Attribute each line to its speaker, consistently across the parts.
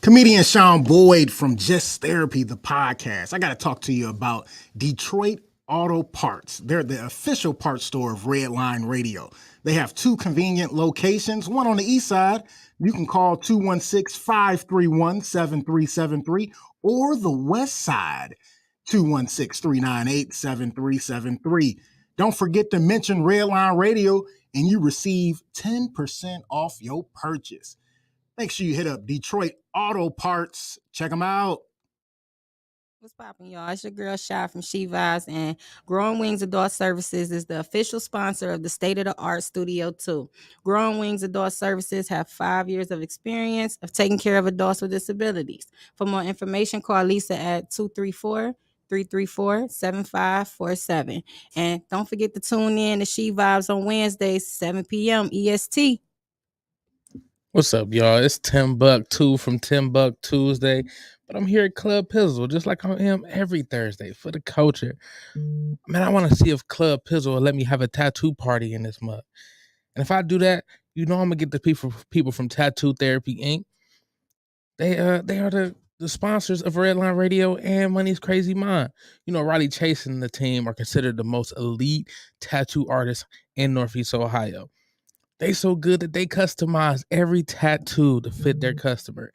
Speaker 1: Comedian Sean Boyd from Just Therapy, the podcast. I got to talk to you about Detroit Auto Parts. They're the official parts store of Redline Radio. They have two convenient locations, one on the east side. You can call 216 531 7373, or the west side, 216 398 7373. Don't forget to mention Redline Radio and you receive 10% off your purchase. Make sure you hit up Detroit Auto Parts. Check them out.
Speaker 2: What's poppin', y'all? It's your girl Shy from She Vibes, and Growing Wings Adult Services is the official sponsor of the State of the Art Studio 2. Growing Wings Adult Services have 5 years of experience of taking care of adults with disabilities. For more information, call Lisa at 234-334-7547. And don't forget to tune in to She Vibes on Wednesdays, 7 p.m. EST.
Speaker 3: What's up, y'all? It's Tim Buck 2 from Tim Buck Tuesday, but I'm here at Club Pizzle, just like I am every Thursday for the culture. Man, I want to see if Club Pizzle will let me have a tattoo party in this month. And if I do that, you know I'm gonna get the people from Tattoo Therapy Inc. They are the sponsors of Redline Radio and Money's Crazy Mind. You know, Riley Chase and the team are considered the most elite tattoo artists in Northeast Ohio. They so good that they customize every tattoo to fit their customer,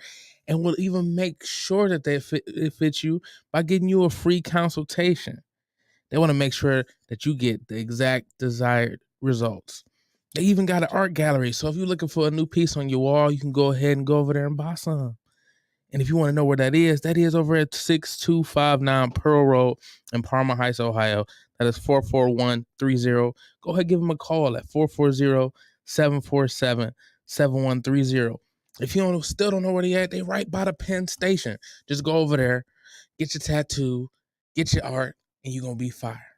Speaker 3: and will even make sure that it fits you by getting you a free consultation. They want to make sure that you get the exact desired results. They even got an art gallery, so if you're looking for a new piece on your wall, you can go ahead and go over there and buy some. And if you want to know where that is over at 6259 Pearl Road in Parma Heights, Ohio. That is 44130. Go ahead and give them a call at 440-747-7130. If you still don't know where they at, they right by the Penn Station. Just go over there, get your tattoo, get your art, and you're going to be fire.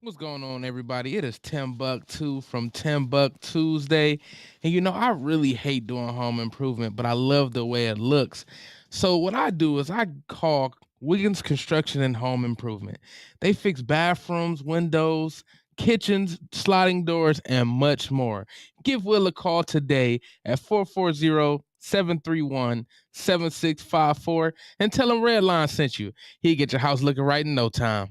Speaker 3: What's going on, everybody? It is Tim Buck 2 from Tim Buck Tuesday. And you know, I really hate doing home improvement, but I love the way it looks. So what I do is I call Wiggins Construction and Home Improvement. They fix bathrooms, windows, kitchens, sliding doors, and much more. Give Will a call today at 440-731-7654 and tell him Redline sent you. He'll get your house looking right in no time.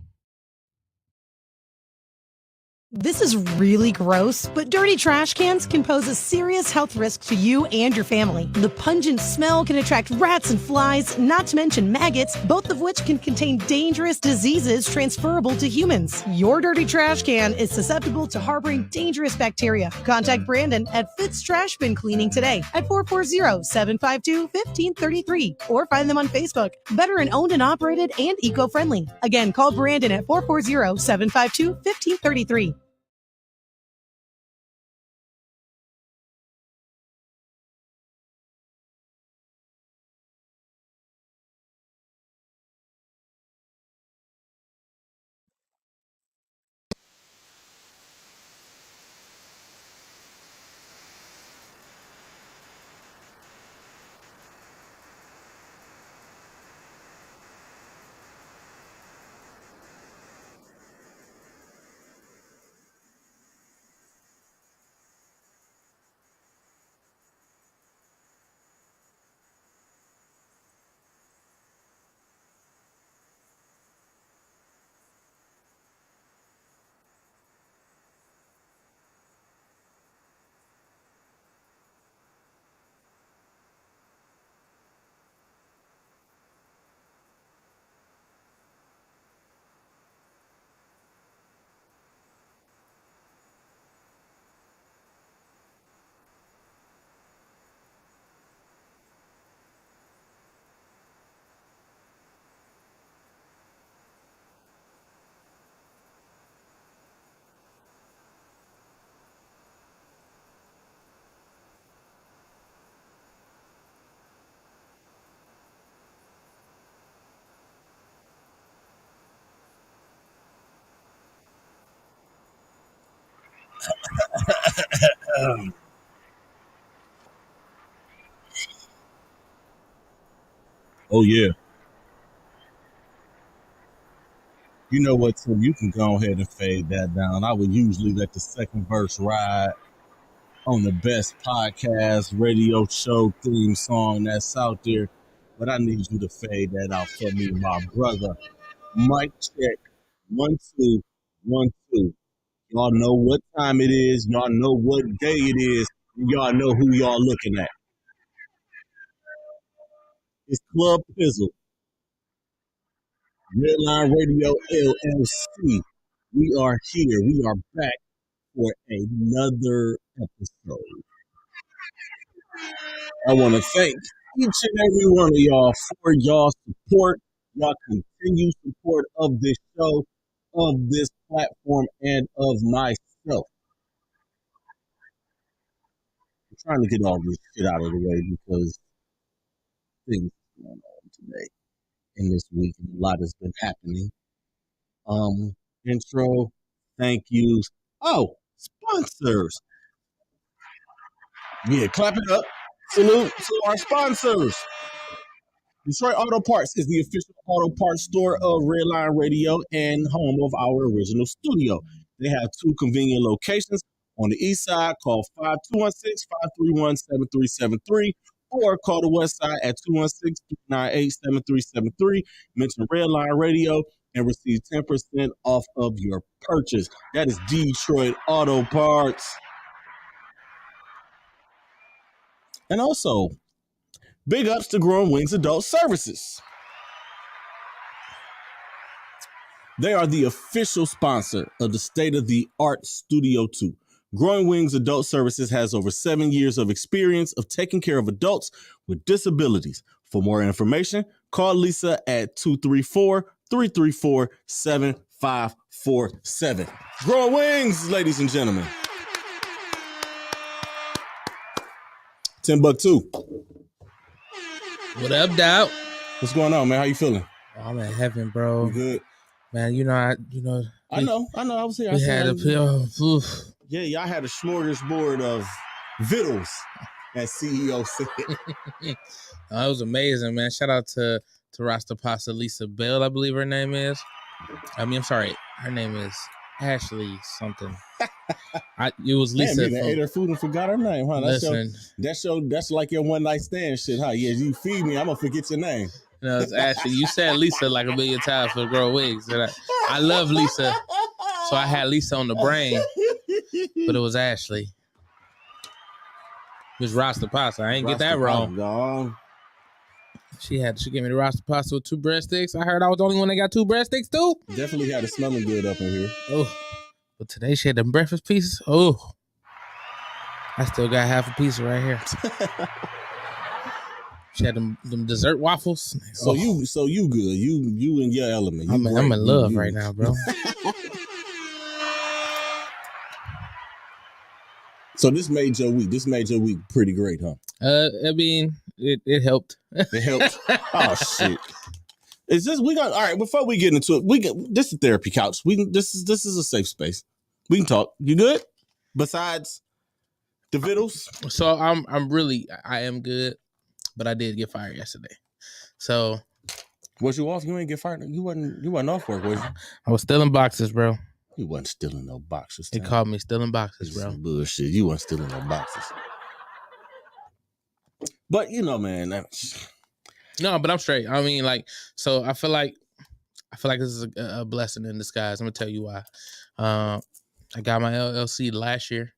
Speaker 4: This is really gross, but dirty trash cans can pose a serious health risk to you and your family. The pungent smell can attract rats and flies, not to mention maggots, both of which can contain dangerous diseases transferable to humans. Your dirty trash can is susceptible to harboring dangerous bacteria. Contact Brandon at Fitz Trash Bin Cleaning today at 440-752-1533 or find them on Facebook. Veteran owned and operated and eco-friendly. Again, call Brandon at 440-752-1533.
Speaker 5: Oh yeah. You know what, Tim? You can go ahead and fade that down. I would usually let the second verse ride, on the best podcast, radio show theme song that's out there. But I need you to fade that out for me, my brother. Mic check. 1, 2, 1, 2. Y'all know what time it is. Y'all know what day it is. And y'all know who y'all looking at. It's Club Pizzle. Redline Radio LLC. We are here. We are back for another episode. I want to thank each and every one of y'all for y'all support, y'all continued support of this show, of this platform, and of myself. I'm trying to get all this shit out of the way because things are going on today and this week, and a lot has been happening. Intro, thank yous. Oh, sponsors. Yeah, clap it up. Salute to our sponsors. Detroit Auto Parts is the official auto parts store of Redline Radio and home of our original studio. They have 2 convenient locations. On the east side, call 521-653-7373 or call the west side at 216-398-7373. Mention Redline Radio and receive 10% off of your purchase. That is Detroit Auto Parts. And also, big ups to Growing Wings Adult Services. They are the official sponsor of the state-of-the-art Studio 2. Growing Wings Adult Services has over 7 years of experience of taking care of adults with disabilities. For more information, call Lisa at 234-334-7547. Growing Wings, ladies and gentlemen. $10
Speaker 3: What up, Doc?
Speaker 5: What's going on, man? How you feeling?
Speaker 3: Oh, I'm in heaven, bro.
Speaker 5: You good?
Speaker 3: Man,
Speaker 5: I know. I was here.
Speaker 3: We had a pill.
Speaker 5: Yeah, y'all had a smorgasbord of vittles, as CEO said.
Speaker 3: It was amazing, man. Shout out to Rasta Pasta Lisa Bell, I believe her name is. I'm sorry. Her name is Ashley something. It was Lisa.
Speaker 5: Man, you ate her food and forgot her name, huh? That's like your one night stand shit, huh? Yeah, you feed me, I'm gonna forget your name.
Speaker 3: No, it's Ashley. You said Lisa like a million times for Grow Wigs. And I love Lisa, so I had Lisa on the brain, but it was Ashley. It was Rasta Pasta. I ain't get that wrong.
Speaker 5: Dog.
Speaker 3: She gave me the Rasta Pasta with 2 breadsticks. I heard I was the only one that got 2 breadsticks too.
Speaker 5: Definitely had it smelling good up in here.
Speaker 3: Oh, but today she had them breakfast pieces. Oh, I still got half a piece right here. She had them dessert waffles.
Speaker 5: So you good. You in your element.
Speaker 3: I'm in love right now, bro.
Speaker 5: So this made your week. Pretty great, huh?
Speaker 3: I mean, it helped.
Speaker 5: It helped. Oh shit. Is this all right? Before we get into it, this is therapy couch. This is a safe space. We can talk. You good? Besides the vittles?
Speaker 3: So I am good, but I did get fired yesterday. So
Speaker 5: was you off? You ain't get fired. You wasn't off work, was you?
Speaker 3: I was stealing boxes, bro.
Speaker 5: You wasn't stealing no boxes.
Speaker 3: They called me stealing boxes, bro.
Speaker 5: Some bullshit. You wasn't stealing no boxes. But man,
Speaker 3: no, but I'm straight. I mean, so I feel like this is a blessing in disguise. I'm gonna tell you why. I got my LLC last year.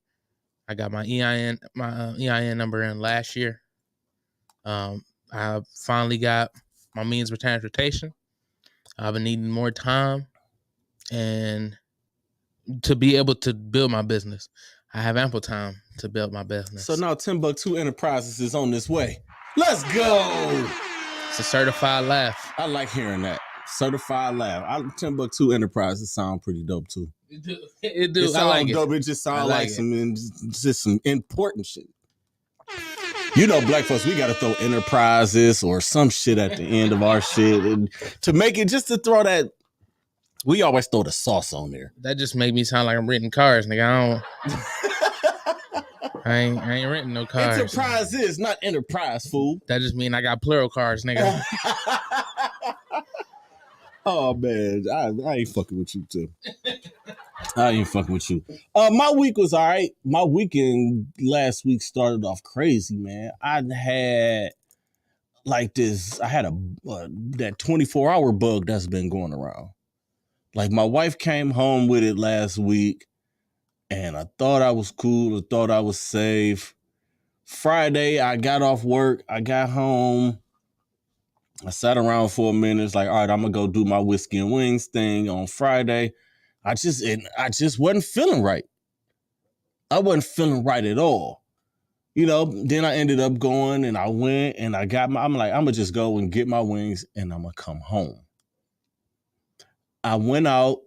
Speaker 3: I got my EIN number in last year. I finally got my means of transportation. I've been needing more time and to be able to build my business. I have ample time to build my business.
Speaker 5: So now Timbuktu Enterprises is on this way. Let's go.
Speaker 3: It's a certified laugh.
Speaker 5: I like hearing that. Certified laugh. Timbuktu Enterprises sound pretty dope too.
Speaker 3: It do.
Speaker 5: I
Speaker 3: like
Speaker 5: dope. It just sounds like some important shit. Black folks, we got to throw enterprises or some shit at the end of our shit. And to make it, just to throw that, we always throw the sauce on there.
Speaker 3: That just make me sound like I'm renting cars, nigga. I ain't renting no cars.
Speaker 5: Enterprise is not enterprise, fool.
Speaker 3: That just mean I got plural cars, nigga.
Speaker 5: Oh, man. I ain't fucking with you, too. I ain't fucking with you. My week was all right. My weekend last week started off crazy, man. I had that 24-hour bug that's been going around. Like my wife came home with it last week, and I thought I was cool. I thought I was safe. Friday, I got off work. I got home. I sat around for a minute. It's like, all right, I'm gonna go do my whiskey and wings thing on Friday. I just wasn't feeling right. I wasn't feeling right at all. Then I ended up going and I went and I'm like, I'm gonna just go and get my wings and I'm gonna come home. I went out,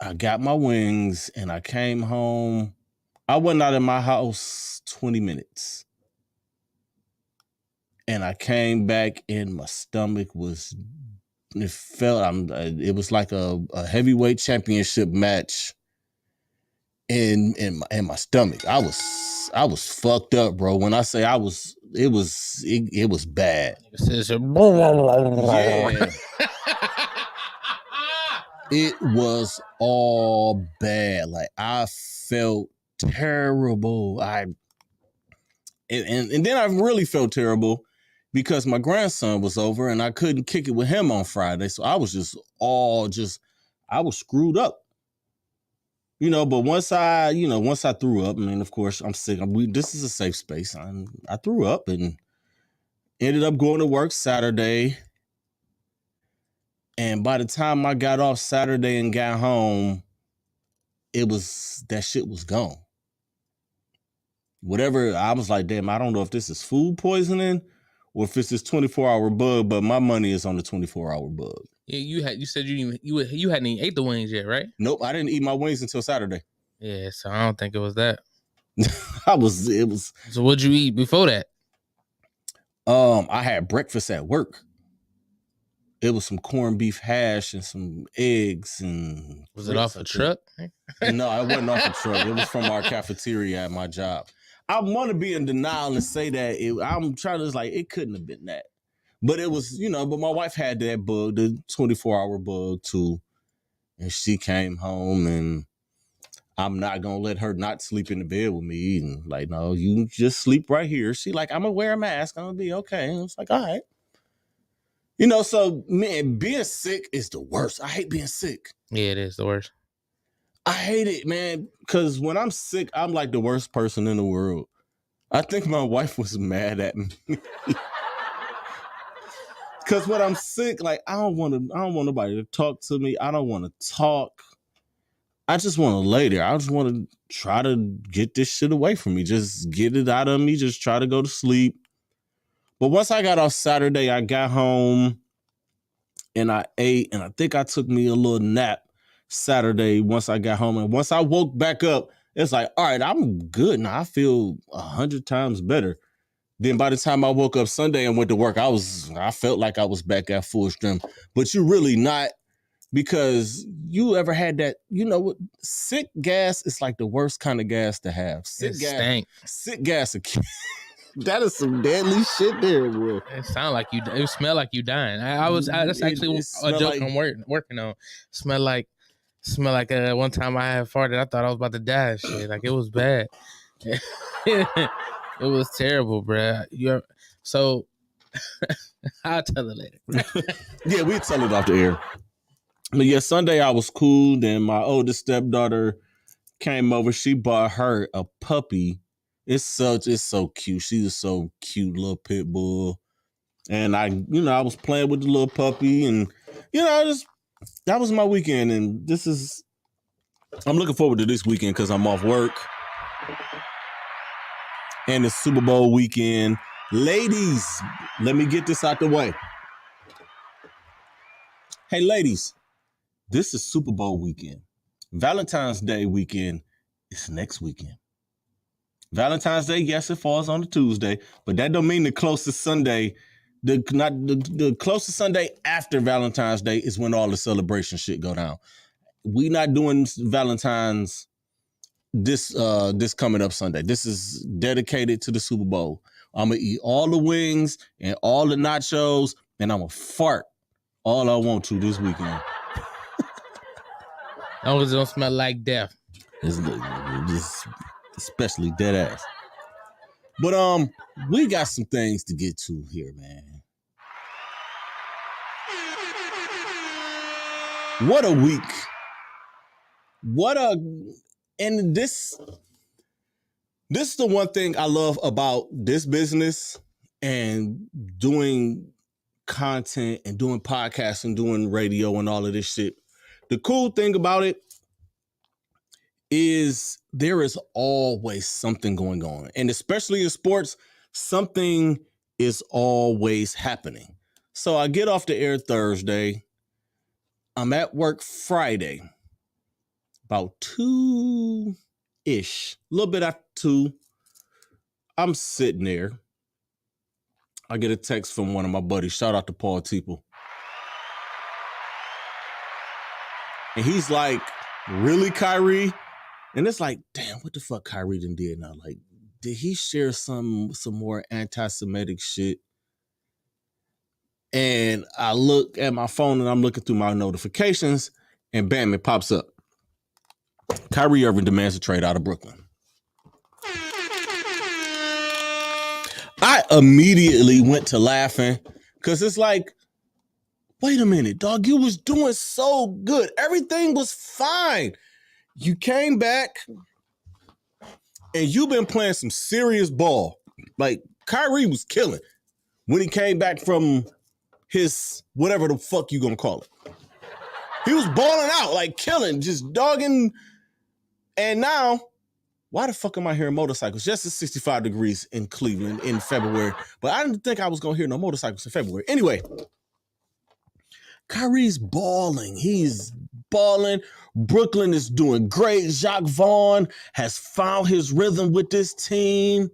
Speaker 5: I got my wings and I came home. I went out of my house 20 minutes. And I came back and my stomach it was like a heavyweight championship match in my stomach. I was fucked up, bro. When I say it was bad. Yeah. It was all bad. Like I felt terrible. And then I really felt terrible because my grandson was over and I couldn't kick it with him on Friday. So I was I was screwed up. But once I threw up, I mean, of course, I'm sick. This is a safe space. I threw up and ended up going to work Saturday. And by the time I got off Saturday and got home, that shit was gone. Whatever, I was like, damn, I don't know if this is food poisoning or if it's this 24-hour bug, but my money is on the 24-hour bug.
Speaker 3: Yeah, you said you hadn't even ate the wings yet, right?
Speaker 5: Nope, I didn't eat my wings until Saturday.
Speaker 3: Yeah, so I don't think it was that.
Speaker 5: It was.
Speaker 3: So what'd you eat before that?
Speaker 5: I had breakfast at work. It was some corned beef hash and some eggs and.
Speaker 3: Was it off a truck?
Speaker 5: No, it wasn't off a truck. It was from our cafeteria at my job. I want to be in denial and say that I'm trying to it couldn't have been that. But it was, but my wife had that bug, the 24-hour bug too. And she came home and I'm not going to let her not sleep in the bed with me. And like, no, you just sleep right here. She like, I'm going to wear a mask. I'm going to be okay. And I was like, all right. So man, being sick is the worst. I hate being sick.
Speaker 3: Yeah, it is the worst.
Speaker 5: I hate it, man. Because when I'm sick, I'm like the worst person in the world. I think my wife was mad at me. Because when I'm sick, like I don't want nobody to talk to me. I don't want to talk. I just want to lay there. I just want to try to get this shit away from me. Just get it out of me. Just try to go to sleep. But once I got off Saturday, I got home and I ate. And I think I took me a little nap Saturday once I got home. And once I woke back up, it's like, all right, I'm good now. I feel 100 times better. Then by the time I woke up Sunday and went to work, I felt like I was back at full strength. But you're really not, because you ever had that, sick gas is like the worst kind of gas to have. Sick gas. That is some deadly shit there, bro.
Speaker 3: It smelled like you dying. That's actually a joke I'm working on. Smell like one time I had farted. I thought I was about to die and shit. Like it was bad. It was terrible, bruh. So I'll tell it later.
Speaker 5: Yeah, we'll tell it off the air. But yeah, Sunday I was cool. Then my oldest stepdaughter came over. She bought her a puppy. It's so cute. She's a so cute little pit bull. And I was playing with the little puppy and, that was my weekend. And I'm looking forward to this weekend because I'm off work. And it's Super Bowl weekend. Ladies, let me get this out the way. Hey, ladies, this is Super Bowl weekend. Valentine's Day weekend is next weekend. Valentine's Day, yes, it falls on a Tuesday, but that don't mean the closest Sunday. The closest Sunday after Valentine's Day is when all the celebration shit go down. We not doing Valentine's this coming up Sunday. This is dedicated to the Super Bowl. I'm gonna eat all the wings and all the nachos, and I'm gonna fart all I want to this weekend.
Speaker 3: As long as it don't smell like death.
Speaker 5: It's just especially dead ass. But we got some things to get to here, man. What a week. And this is the one thing I love about this business and doing content and doing podcasts and doing radio and all of this shit. The cool thing about it is there is always something going on. And especially in sports, something is always happening. So I get off the air Thursday. I'm at work Friday, about 2-ish, a little bit after 2. I'm sitting there. I get a text from one of my buddies. Shout out to Paul Teeple. And he's like, really, Kyrie? And it's like, damn, what the fuck Kyrie done did now? Like, did he share some more anti-Semitic shit? And I look at my phone and I'm looking through my notifications and bam, it pops up. Kyrie Irving demands a trade out of Brooklyn. I immediately went to laughing because it's like, wait a minute, dog, you was doing so good. Everything was fine. You came back and you've been playing some serious ball. Like, Kyrie was killing when he came back from his whatever the fuck you gonna call it. He was balling out, like killing, just dogging. And now, why the fuck am I hearing motorcycles? Yes, it's 65 degrees in Cleveland in February, but I didn't think I was gonna hear no motorcycles in February. Anyway, Kyrie's balling. He's balling. Brooklyn is doing great. Jacques Vaughn has found his rhythm with this team.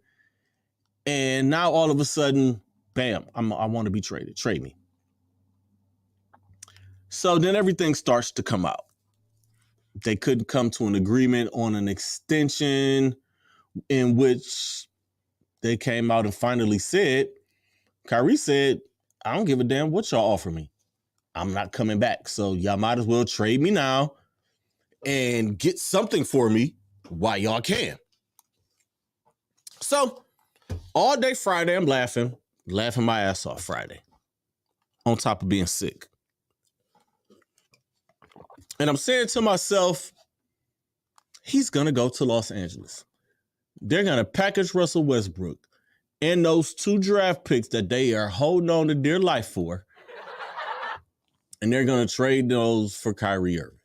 Speaker 5: And now all of a sudden, bam, I want to be traded. Trade me. So then everything starts to come out. They couldn't come to an agreement on an extension in which they came out and finally said, Kyrie said, I don't give a damn what y'all offer me. I'm not coming back. So y'all might as well trade me now and get something for me while y'all can. So all day Friday, I'm laughing my ass off Friday, on top of being sick. And I'm saying to myself, he's going to go to Los Angeles. They're going to package Russell Westbrook and those 2 draft picks that they are holding on to dear life for. And they're going to trade those for Kyrie Irving.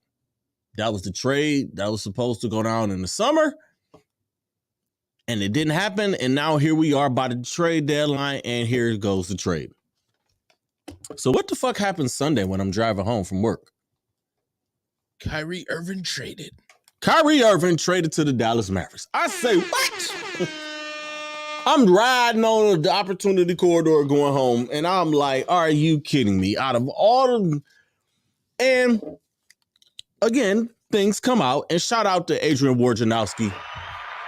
Speaker 5: That was the trade that was supposed to go down in the summer. And it didn't happen. And now here we are by the trade deadline. And here goes the trade. So what the fuck happened Sunday when I'm driving home from work?
Speaker 3: Kyrie Irving traded.
Speaker 5: Kyrie Irving traded to the Dallas Mavericks. I say, what? I'm riding on the opportunity corridor going home, and I'm like, are you kidding me? Out of all of them. And again, things come out, and shout out to Adrian Wojnarowski,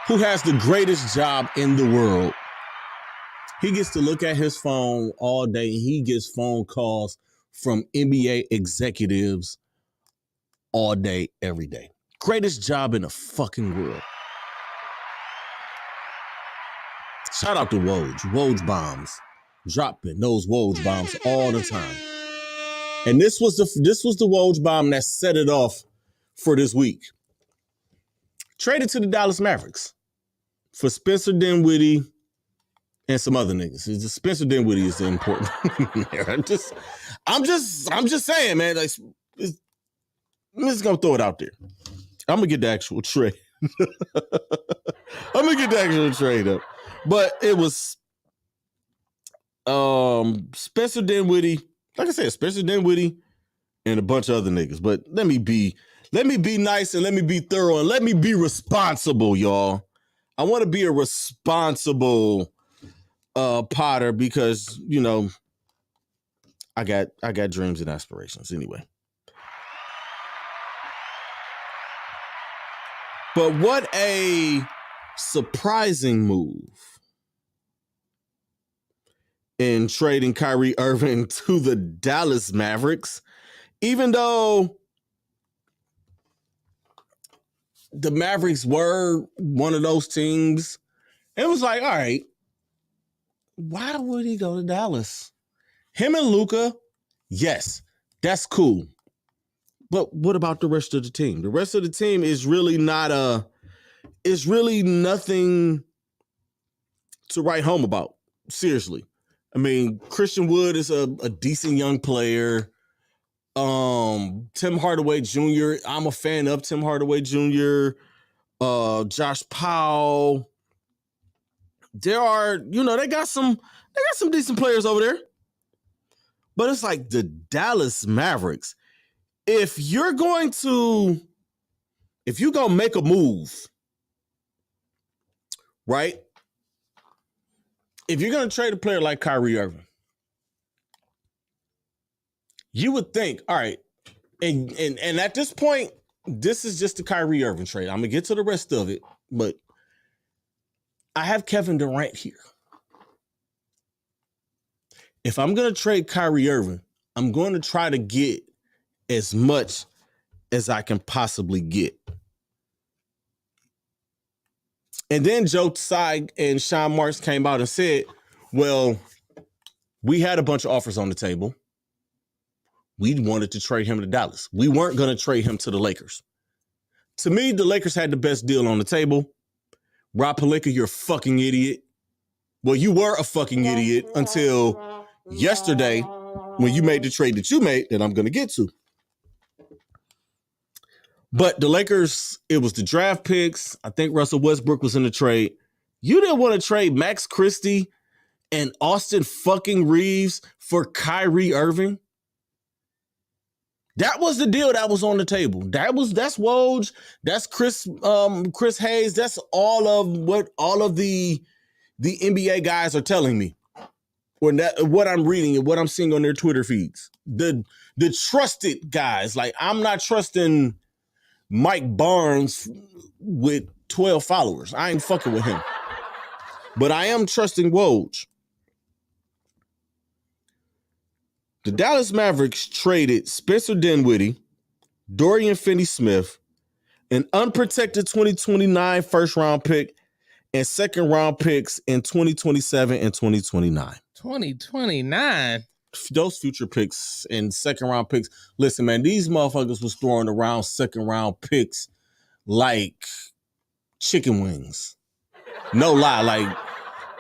Speaker 5: who has the greatest job in the world. He gets to look at his phone all day, and he gets phone calls from NBA executives all day, every day. Greatest job in the fucking world. Shout out to Woj. Woj bombs. Dropping those Woj bombs all the time. And this was the Woj bomb that set it off for this week. Traded to the Dallas Mavericks for Spencer Dinwiddie and some other niggas. It's just Spencer Dinwiddie is important. I'm just saying, man. Like, I'm just gonna throw it out there. I'm gonna get the actual trade. I'm gonna get the actual trade up. But it was Spencer Dinwiddie, like I said, Spencer Dinwiddie and a bunch of other niggas. But let me be nice and let me be thorough and let me be responsible, y'all. I want to be a responsible Potter because, you know, I got dreams and aspirations anyway. But what a surprising move in trading Kyrie Irving to the Dallas Mavericks, even though the Mavericks were one of those teams. It was like, all right, why would he go to Dallas? Him and Luka, yes, that's cool. But what about the rest of the team? The rest of the team is really it's really nothing to write home about. Seriously. I mean, Christian Wood is a decent young player. Tim Hardaway Jr., I'm a fan of Tim Hardaway Jr., Josh Powell. There are, they got some decent players over there. But it's like the Dallas Mavericks. If you're going to make a move, right? If you're going to trade a player like Kyrie Irving, you would think, all right, and at this point, this is just the Kyrie Irving trade. I'm going to get to the rest of it, but I have Kevin Durant here. If I'm going to trade Kyrie Irving, I'm going to try to get as much as I can possibly get. And then Joe Tsai and Sean Marks came out and said, well, we had a bunch of offers on the table. We wanted to trade him to Dallas. We weren't going to trade him to the Lakers. To me, the Lakers had the best deal on the table. Rob Pelinka, you're a fucking idiot. Well, you were a fucking idiot until yesterday when you made the trade that you made that I'm going to get to. But the Lakers, it was the draft picks. I think Russell Westbrook was in the trade. You didn't want to trade Max Christie and Austin fucking Reeves for Kyrie Irving. That was the deal that was on the table. That's Woj. That's Chris Hayes. That's all of the NBA guys are telling me. Or what I'm reading and what I'm seeing on their Twitter feeds. The trusted guys. Like, I'm not trusting Mike Barnes with 12 followers. I ain't fucking with him. But I am trusting Woj. The Dallas Mavericks traded Spencer Dinwiddie, Dorian Finney-Smith, an unprotected 2029 first-round pick, and second-round picks in 2027 and 2029.
Speaker 3: 2029?
Speaker 5: Those future picks and second-round picks. Listen, man, these motherfuckers was throwing around second-round picks like chicken wings. No lie. Like,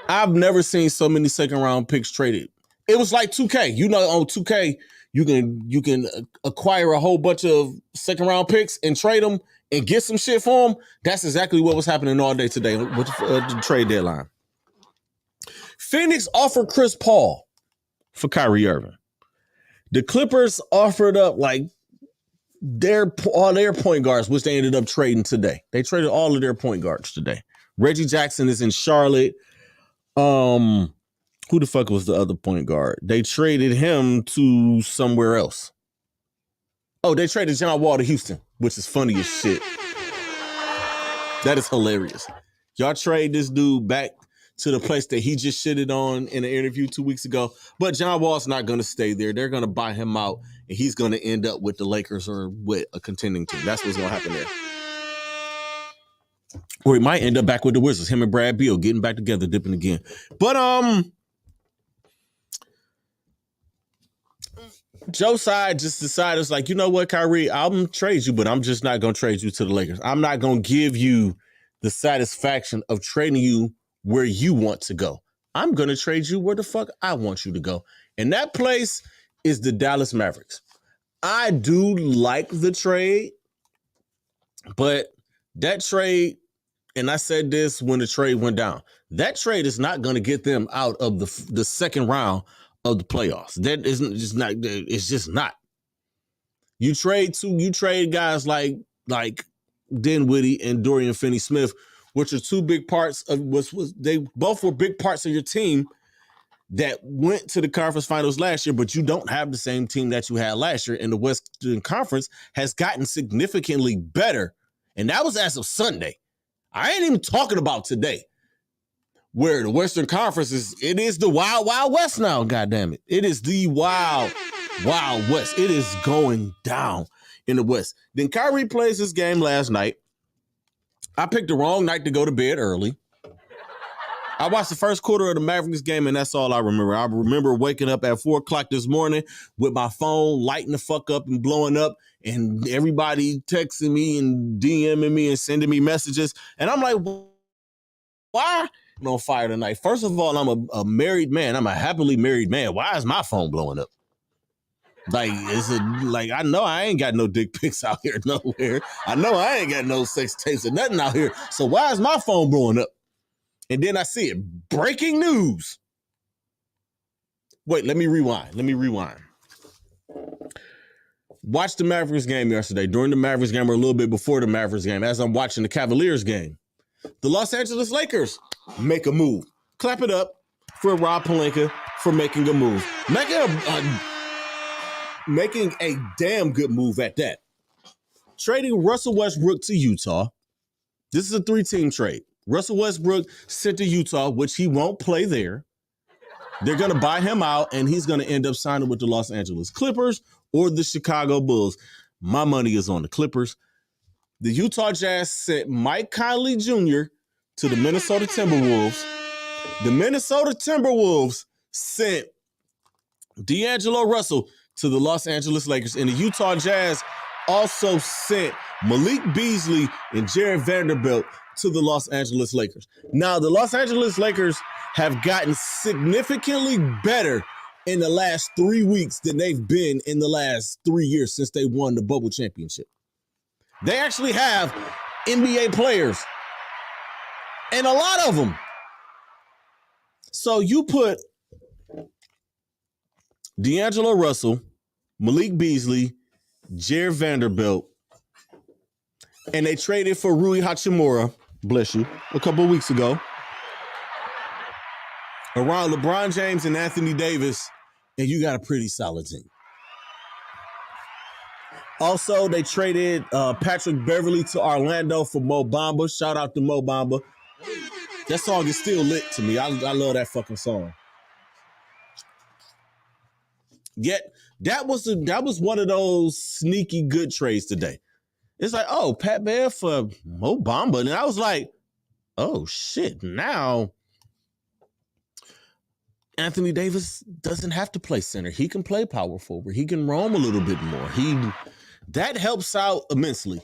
Speaker 5: I've never seen so many second-round picks traded. It was like 2K. On 2K, you can acquire a whole bunch of second round picks and trade them and get some shit for them. That's exactly what was happening all day today with the trade deadline. Phoenix offered Chris Paul for Kyrie Irving. The Clippers offered up like all their point guards, which they ended up trading today. They traded all of their point guards today. Reggie Jackson is in Charlotte. Who the fuck was the other point guard? They traded him to somewhere else. Oh, they traded John Wall to Houston, which is funny as shit. That is hilarious. Y'all trade this dude back to the place that he just shitted on in an interview 2 weeks ago. But John Wall's not going to stay there. They're going to buy him out, and he's going to end up with the Lakers or with a contending team. That's what's going to happen there. Or he might end up back with the Wizards. Him and Brad Beal getting back together, dipping again. But Joe Tsai just decided, it's like, you know what, Kyrie, I'm going to trade you, but I'm just not going to trade you to the Lakers. I'm not going to give you the satisfaction of trading you where you want to go. I'm going to trade you where the fuck I want you to go. And that place is the Dallas Mavericks. I do like the trade, but that trade, and I said this when the trade went down, that trade is not going to get them out of the second round of the playoffs. That isn't just not. It's just not. You trade guys like Dinwiddie and Dorian Finney-Smith, which are two big parts of they both were big parts of your team that went to the conference finals last year, but you don't have the same team that you had last year. And the Western Conference has gotten significantly better. And that was as of Sunday. I ain't even talking about today, where the Western Conference is the wild, wild west now, goddammit. It is the wild, wild west. It is going down in the West. Then Kyrie plays this game last night. I picked the wrong night to go to bed early. I watched the first quarter of the Mavericks game, and that's all I remember. I remember waking up at 4 o'clock this morning with my phone lighting the fuck up and blowing up, and everybody texting me and DMing me and sending me messages. And I'm like, why? I'm on fire tonight. First of all, I'm a married man. I'm a happily married man. Why is my phone blowing up? Like, is it like, I know I ain't got no dick pics out here nowhere. I know I ain't got no sex tapes or nothing out here. So why is my phone blowing up? And then I see it. Breaking news. Wait, let me rewind. Watched the Mavericks game yesterday. During the Mavericks game or a little bit before the Mavericks game, as I'm watching the Cavaliers game, the Los Angeles Lakers make a move. Clap it up for Rob Pelinka for making a move. Making a damn good move at that. Trading Russell Westbrook to Utah. This is a 3-team trade. Russell Westbrook sent to Utah, which he won't play there. They're going to buy him out, and he's going to end up signing with the Los Angeles Clippers or the Chicago Bulls. My money is on the Clippers. The Utah Jazz sent Mike Conley Jr. to the Minnesota Timberwolves. The Minnesota Timberwolves sent D'Angelo Russell to the Los Angeles Lakers. And the Utah Jazz also sent Malik Beasley and Jared Vanderbilt to the Los Angeles Lakers. Now, the Los Angeles Lakers have gotten significantly better in the last 3 weeks than they've been in the last 3 years since they won the bubble championship. They actually have NBA players, and a lot of them. So you put D'Angelo Russell, Malik Beasley, Jared Vanderbilt, and they traded for Rui Hachimura, bless you, a couple of weeks ago, around LeBron James and Anthony Davis, and you got a pretty solid team. Also, they traded Patrick Beverly to Orlando for Mo Bamba. Shout out to Mo Bamba. That song is still lit to me. I love that fucking song. Yet, that was one of those sneaky good trades today. It's like, oh, Pat Bear for Mo Bamba. And I was like, oh, shit. Now, Anthony Davis doesn't have to play center. He can play power forward. He can roam a little bit more. That helps out immensely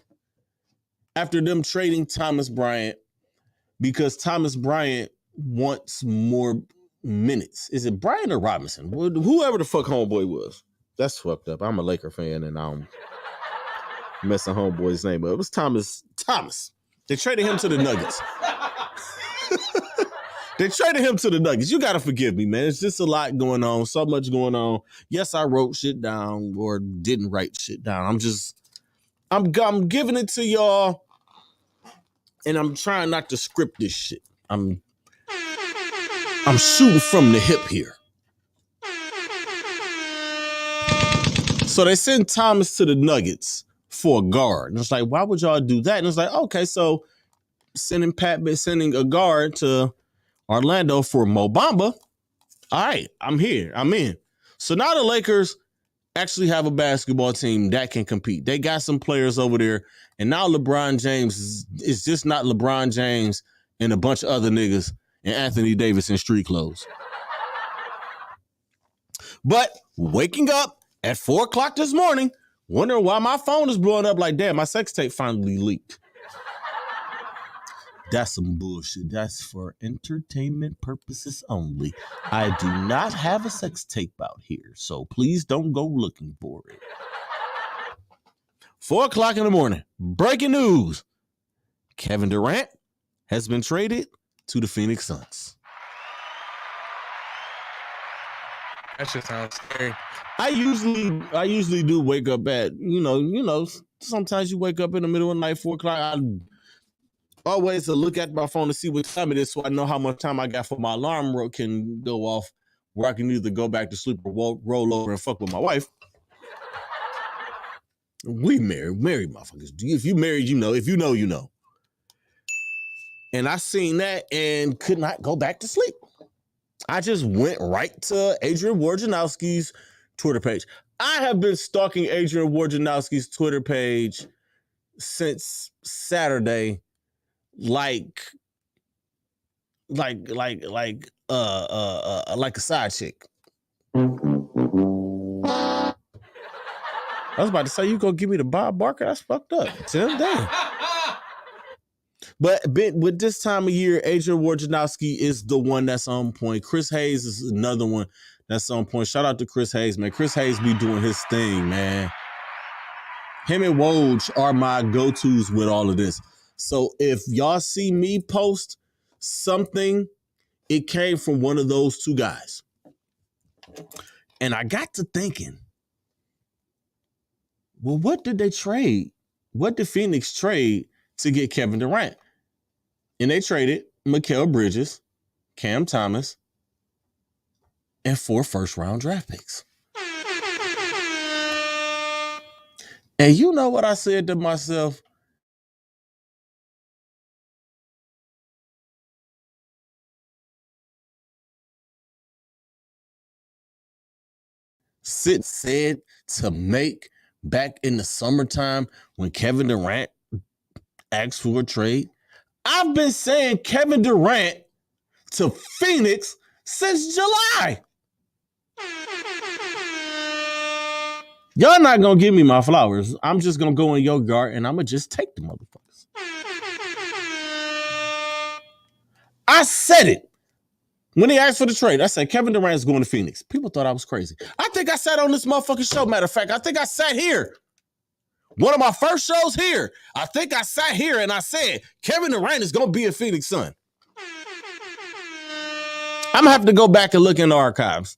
Speaker 5: after them trading Thomas Bryant, because Thomas Bryant wants more minutes. Is it Bryant or Robinson? Whoever the fuck homeboy was. That's fucked up. I'm a Laker fan and I'm messing homeboy's name up. It was Thomas. They traded him to the Nuggets. You got to forgive me, man. It's just a lot going on. So much going on. Yes, I wrote shit down or didn't write shit down. I'm giving it to y'all, and I'm trying not to script this shit. I'm shooting from the hip here. So they send Thomas to the Nuggets for a guard. And it's like, why would y'all do that? And it's like, okay, so sending a guard to Orlando for Mo Bamba. All right, I'm here. I'm in. So now the Lakers actually have a basketball team that can compete. They got some players over there. And now LeBron James is just not LeBron James and a bunch of other niggas and Anthony Davis in street clothes. But waking up at 4 o'clock this morning, wondering why my phone is blowing up like, damn, my sex tape finally leaked. That's some bullshit. That's for entertainment purposes only. I do not have a sex tape out here, so please don't go looking for it. 4 o'clock in the morning, breaking news. Kevin Durant has been traded to the Phoenix Suns.
Speaker 3: That shit sounds scary.
Speaker 5: I usually do wake up at, sometimes you wake up in the middle of the night, 4 o'clock. I always look at my phone to see what time it is so I know how much time I got for my alarm can go off, where I can either go back to sleep or roll over and fuck with my wife. We married motherfuckers. If you married, you know. If you know, you know. And I seen that and could not go back to sleep. I just went right to Adrian Wojnarowski's Twitter page. I have been stalking Adrian Wojnarowski's Twitter page since Saturday like a side chick. I was about to say, you gonna give me the Bob Barker? That's fucked up. Tim, damn. But with this time of year, Adrian Wojnarowski is the one that's on point. Chris Hayes is another one that's on point. Shout out to Chris Hayes, man. Chris Hayes be doing his thing, man. Him and Woj are my go-tos with all of this. So if y'all see me post something, it came from one of those two guys. And I got to thinking, well, what did they trade? What did Phoenix trade to get Kevin Durant? And they traded Mikal Bridges, Cam Thomas, and 4 first-round draft picks. And you know what I said to myself? Sid said to make back in the summertime when Kevin Durant asked for a trade. I've been saying Kevin Durant to Phoenix since July. Y'all not gonna give me my flowers. I'm just gonna go in your yard and I'm gonna just take the motherfuckers. I said it. When he asked for the trade, I said Kevin Durant is going to Phoenix. People thought I was crazy. I think I sat on this motherfucking show. Matter of fact, I think I sat here. One of my first shows here. I think I sat here and I said Kevin Durant is going to be a Phoenix Sun. I'm going to have to go back and look in the archives.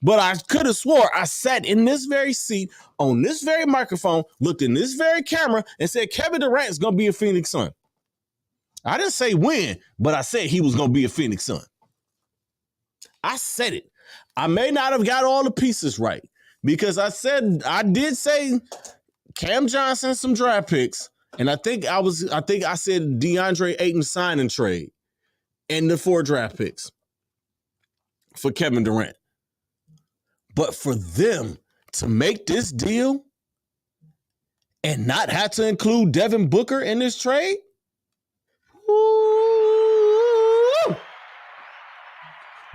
Speaker 5: But I could have swore I sat in this very seat, on this very microphone, looked in this very camera, and said Kevin Durant is going to be a Phoenix Sun. I didn't say when, but I said he was going to be a Phoenix Sun. I said it. I may not have got all the pieces right because I did say Cam Johnson some draft picks, and I think I said DeAndre Ayton sign and trade and the 4 draft picks for Kevin Durant. But for them to make this deal and not have to include Devin Booker in this trade,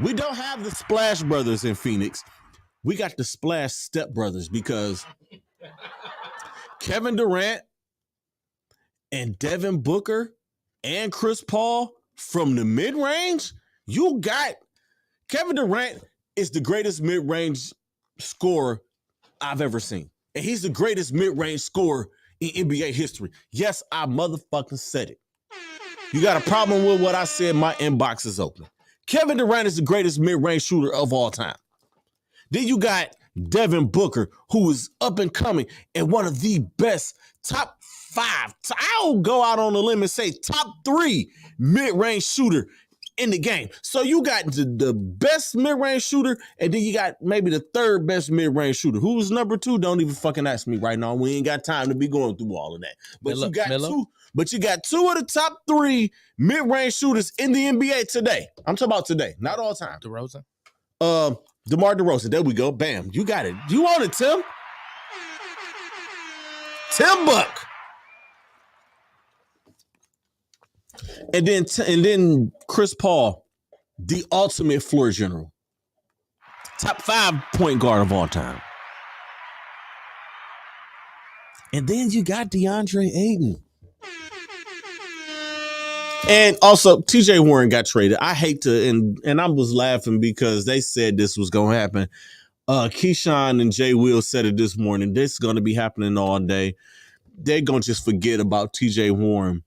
Speaker 5: we don't have the Splash Brothers in Phoenix. We got the Splash Step Brothers because Kevin Durant and Devin Booker and Chris Paul from the mid-range, you got Kevin Durant is the greatest mid-range scorer I've ever seen. And he's the greatest mid-range scorer in NBA history. Yes, I motherfucking said it. You got a problem with what I said, my inbox is open. Kevin Durant is the greatest mid-range shooter of all time. Then you got Devin Booker, who is up and coming and one of the best top 5. I'll go out on a limb and say top 3 mid-range shooter in the game. So you got the best mid-range shooter, and then you got maybe the 3rd best mid-range shooter. Who's number 2? Don't even fucking ask me right now. We ain't got time to be going through all of that. But you got 2 of the top 3 mid-range shooters in the NBA today. I'm talking about today, not all time.
Speaker 3: DeRozan.
Speaker 5: DeMar DeRozan. There we go. Bam. You got it. You want it, Tim? Tim Buck. And then Chris Paul, the ultimate floor general. Top 5 point guard of all time. And then you got DeAndre Ayton. And also, TJ Warren got traded. I hate to, and I was laughing because they said this was going to happen. Keyshawn and Jay Will said it this morning. This is going to be happening all day. They're going to just forget about TJ Warren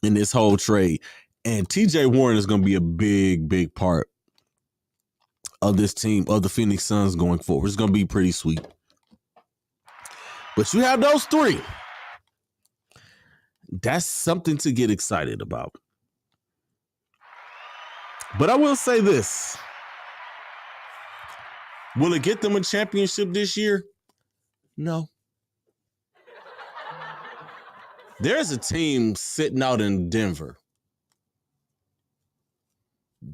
Speaker 5: in this whole trade. And TJ Warren is going to be a big, big part of this team, of the Phoenix Suns going forward. It's going to be pretty sweet. But you have those 3. That's something to get excited about. But I will say this. Will it get them a championship this year? No. There's a team sitting out in Denver,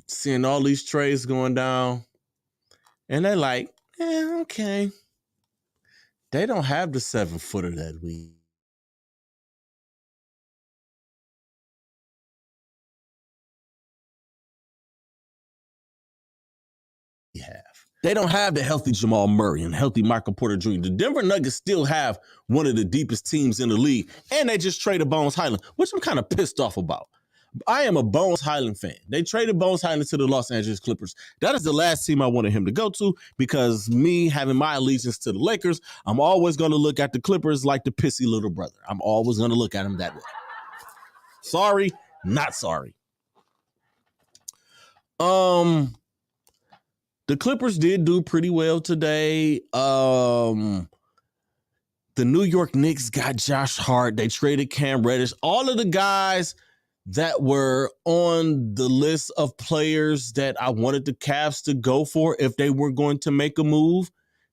Speaker 5: seeing all these trades going down, and they're like, okay. They don't have the 7-footer that we They don't have the healthy Jamal Murray and healthy Michael Porter Jr. The Denver Nuggets still have one of the deepest teams in the league, and they just traded Bones Highland, which I'm kind of pissed off about. I am a Bones Highland fan. They traded Bones Highland to the Los Angeles Clippers. That is the last team I wanted him to go to because me having my allegiance to the Lakers, I'm always going to look at the Clippers like the pissy little brother. I'm always going to look at them that way. Sorry, not sorry. The Clippers did do pretty well today. The New York Knicks got Josh Hart. They traded Cam Reddish. All of the guys that were on the list of players that I wanted the Cavs to go for if they were going to make a move,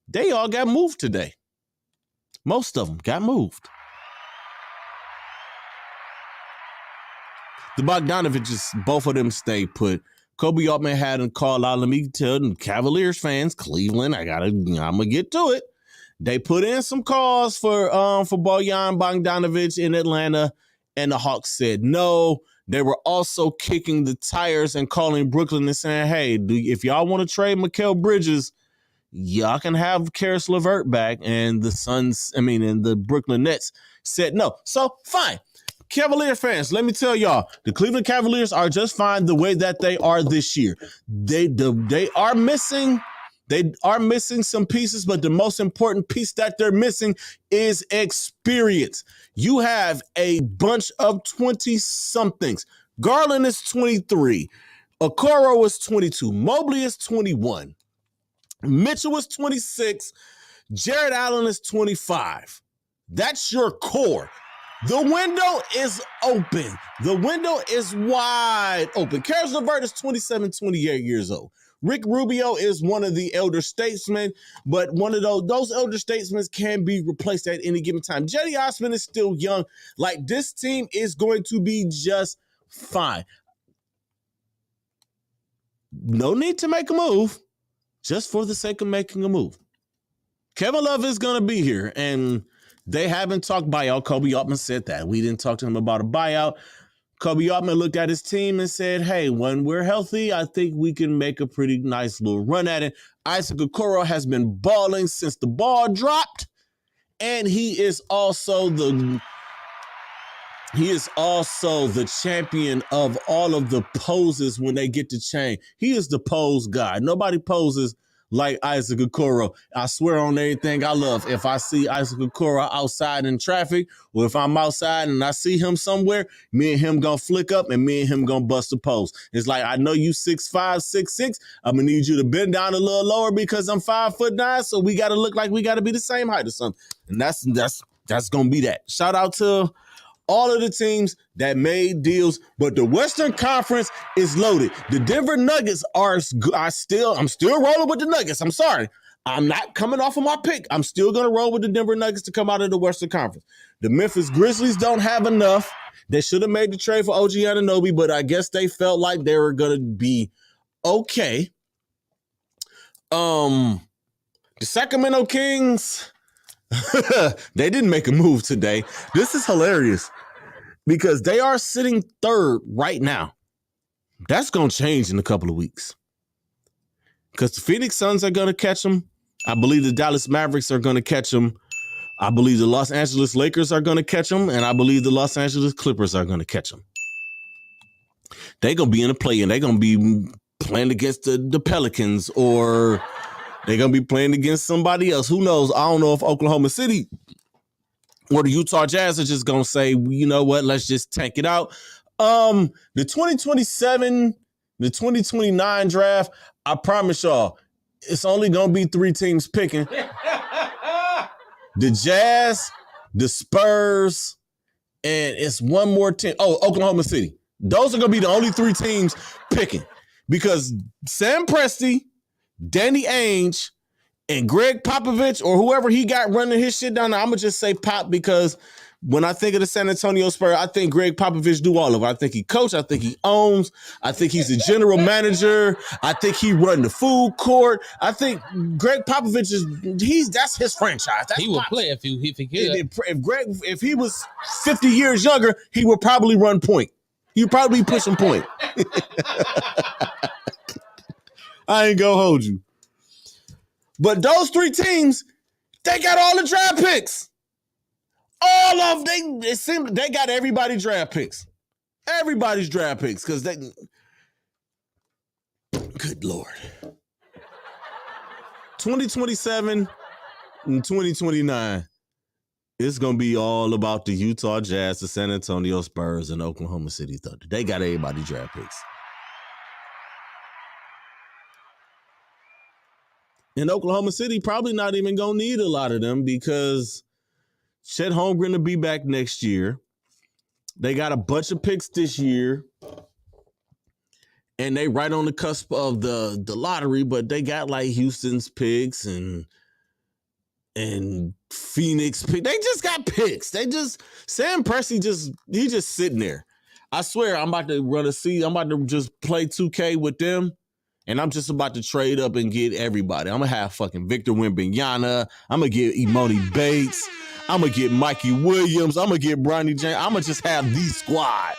Speaker 5: they all got moved today. Most of them got moved. The Bogdanoviches, both of them stayed put. Kobe Altman had a call out. Let me tell them, Cavaliers fans, Cleveland, I'm gonna get to it. They put in some calls for Bojan Bogdanovic in Atlanta, and the Hawks said no. They were also kicking the tires and calling Brooklyn and saying, hey, if y'all want to trade Mikal Bridges, y'all can have Karis LeVert back. And the Brooklyn Nets said no. So fine. Cavalier fans, let me tell y'all, the Cleveland Cavaliers are just fine the way that they are this year. They are missing some pieces, but the most important piece that they're missing is experience. You have a bunch of 20-somethings. Garland is 23. Okoro is 22. Mobley is 21. Mitchell is 26. Jared Allen is 25. That's your core. The window is open. The window is wide open. Karis LeVert is 27, 28 years old. Rick Rubio is one of the elder statesmen, but one of those elder statesmen can be replaced at any given time. Jetty Osman is still young. Like, this team is going to be just fine. No need to make a move just for the sake of making a move. Kevin Love is going to be here, and they haven't talked buyout. Kobe Altman said that. We didn't talk to him about a buyout. Kobe Altman looked at his team and said, hey, when we're healthy, I think we can make a pretty nice little run at it. Isaac Okoro has been balling since the ball dropped, and he is also the champion of all of the poses when they get to change. He is the pose guy. Nobody poses like Isaac Okoro. I swear on everything I love. If I see Isaac Okoro outside in traffic, or if I'm outside and I see him somewhere, me and him gonna flick up and me and him gonna bust a pose. It's like, I know you 6'5", 6'6". I'm gonna need you to bend down a little lower because I'm 5'9", so we gotta look like we gotta be the same height or something. And that's gonna be that. Shout out to all of the teams that made deals, but the Western Conference is loaded. The Denver Nuggets I'm still rolling with the Nuggets. I'm sorry. I'm not coming off of my pick. I'm still going to roll with the Denver Nuggets to come out of the Western Conference. The Memphis Grizzlies don't have enough. They should have made the trade for OG Anunoby, but I guess they felt like they were going to be okay. The Sacramento Kings, they didn't make a move today. This is hilarious because they are sitting third right now. That's going to change in a couple of weeks because the Phoenix Suns are going to catch them. I believe the Dallas Mavericks are going to catch them. I believe the Los Angeles Lakers are going to catch them, and I believe the Los Angeles Clippers are going to catch them. They're going to be in a play, and they're going to be playing against the Pelicans, or they're going to be playing against somebody else. Who knows? I don't know if Oklahoma City or the Utah Jazz are just going to say, you know what, let's just tank it out. The 2027, the 2029 draft, I promise y'all, it's only going to be 3 teams picking. The Jazz, the Spurs, and it's one more team. Oh, Oklahoma City. Those are going to be the only 3 teams picking because Sam Presti, Danny Ainge, and Greg Popovich, or whoever he got running his shit down there, I'm going to just say Pop because when I think of the San Antonio Spurs, I think Greg Popovich do all of it. I think he coach. I think he owns. I think he's a general manager. I think he run the food court. I think Greg Popovich that's his franchise. That's
Speaker 3: he would play if he could.
Speaker 5: If he was 50 years younger, he would probably run point. He would probably be pushing point. I ain't gonna hold you. But those three teams, they got all the draft picks. All of them, it seems they got everybody's draft picks. Everybody's draft picks, because they, good Lord. 2027 and 2029, it's going to be all about the Utah Jazz, the San Antonio Spurs, and Oklahoma City Thunder. They got everybody's draft picks. And Oklahoma City probably not even going to need a lot of them because Chet Holmgren will be back next year. They got a bunch of picks this year. And they right on the cusp of the lottery, but they got like Houston's picks and Phoenix picks. They just got picks. Sam Presti he's just sitting there. I swear I'm about to I'm about to just play 2K with them. And I'm just about to trade up and get everybody. I'm going to have fucking Victor Wembanyama. I'm going to get Imoni Bates. I'm going to get Mikey Williams. I'm going to get Bronny James. I'm going to just have the squad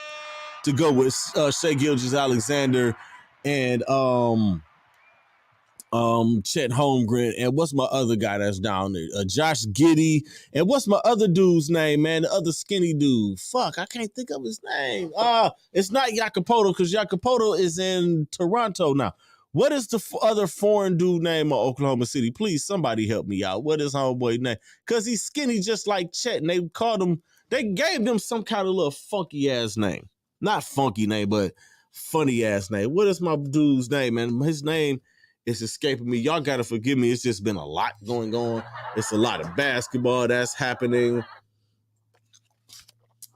Speaker 5: to go with Shai Gilgeous-Alexander and Chet Holmgren. And what's my other guy that's down there? Josh Giddey. And what's my other dude's name, man? The other skinny dude. Fuck, I can't think of his name. It's not Jacopoto because Jacopoto is in Toronto now. What is the other foreign dude name of Oklahoma City? Please, somebody help me out. What is homeboy name? Because he's skinny just like Chet, and they gave them some kind of little funky ass name. Not funky name, but funny ass name. What is my dude's name, man? His name is escaping me. Y'all got to forgive me. It's just been a lot going on. It's a lot of basketball that's happening.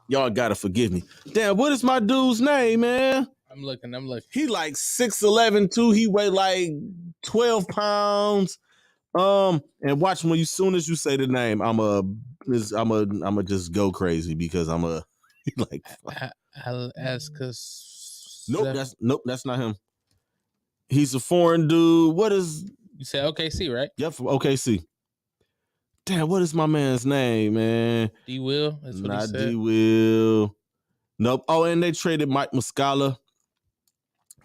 Speaker 5: Y'all got to forgive me. Damn, what is my dude's name, man?
Speaker 3: I'm looking.
Speaker 5: He like 6'11" too. He weigh like 12 pounds. And watch when soon as you say the name, I'ma just go crazy because I'm like
Speaker 3: I'll ask us.
Speaker 5: Nope, that's not him. He's a foreign dude. What is
Speaker 3: You said OKC, right?
Speaker 5: Yep, from OKC. Damn, what is my man's name, man?
Speaker 3: D Will. That's what
Speaker 5: Not
Speaker 3: he said.
Speaker 5: D Will. Nope. Oh, and they traded Mike Muscala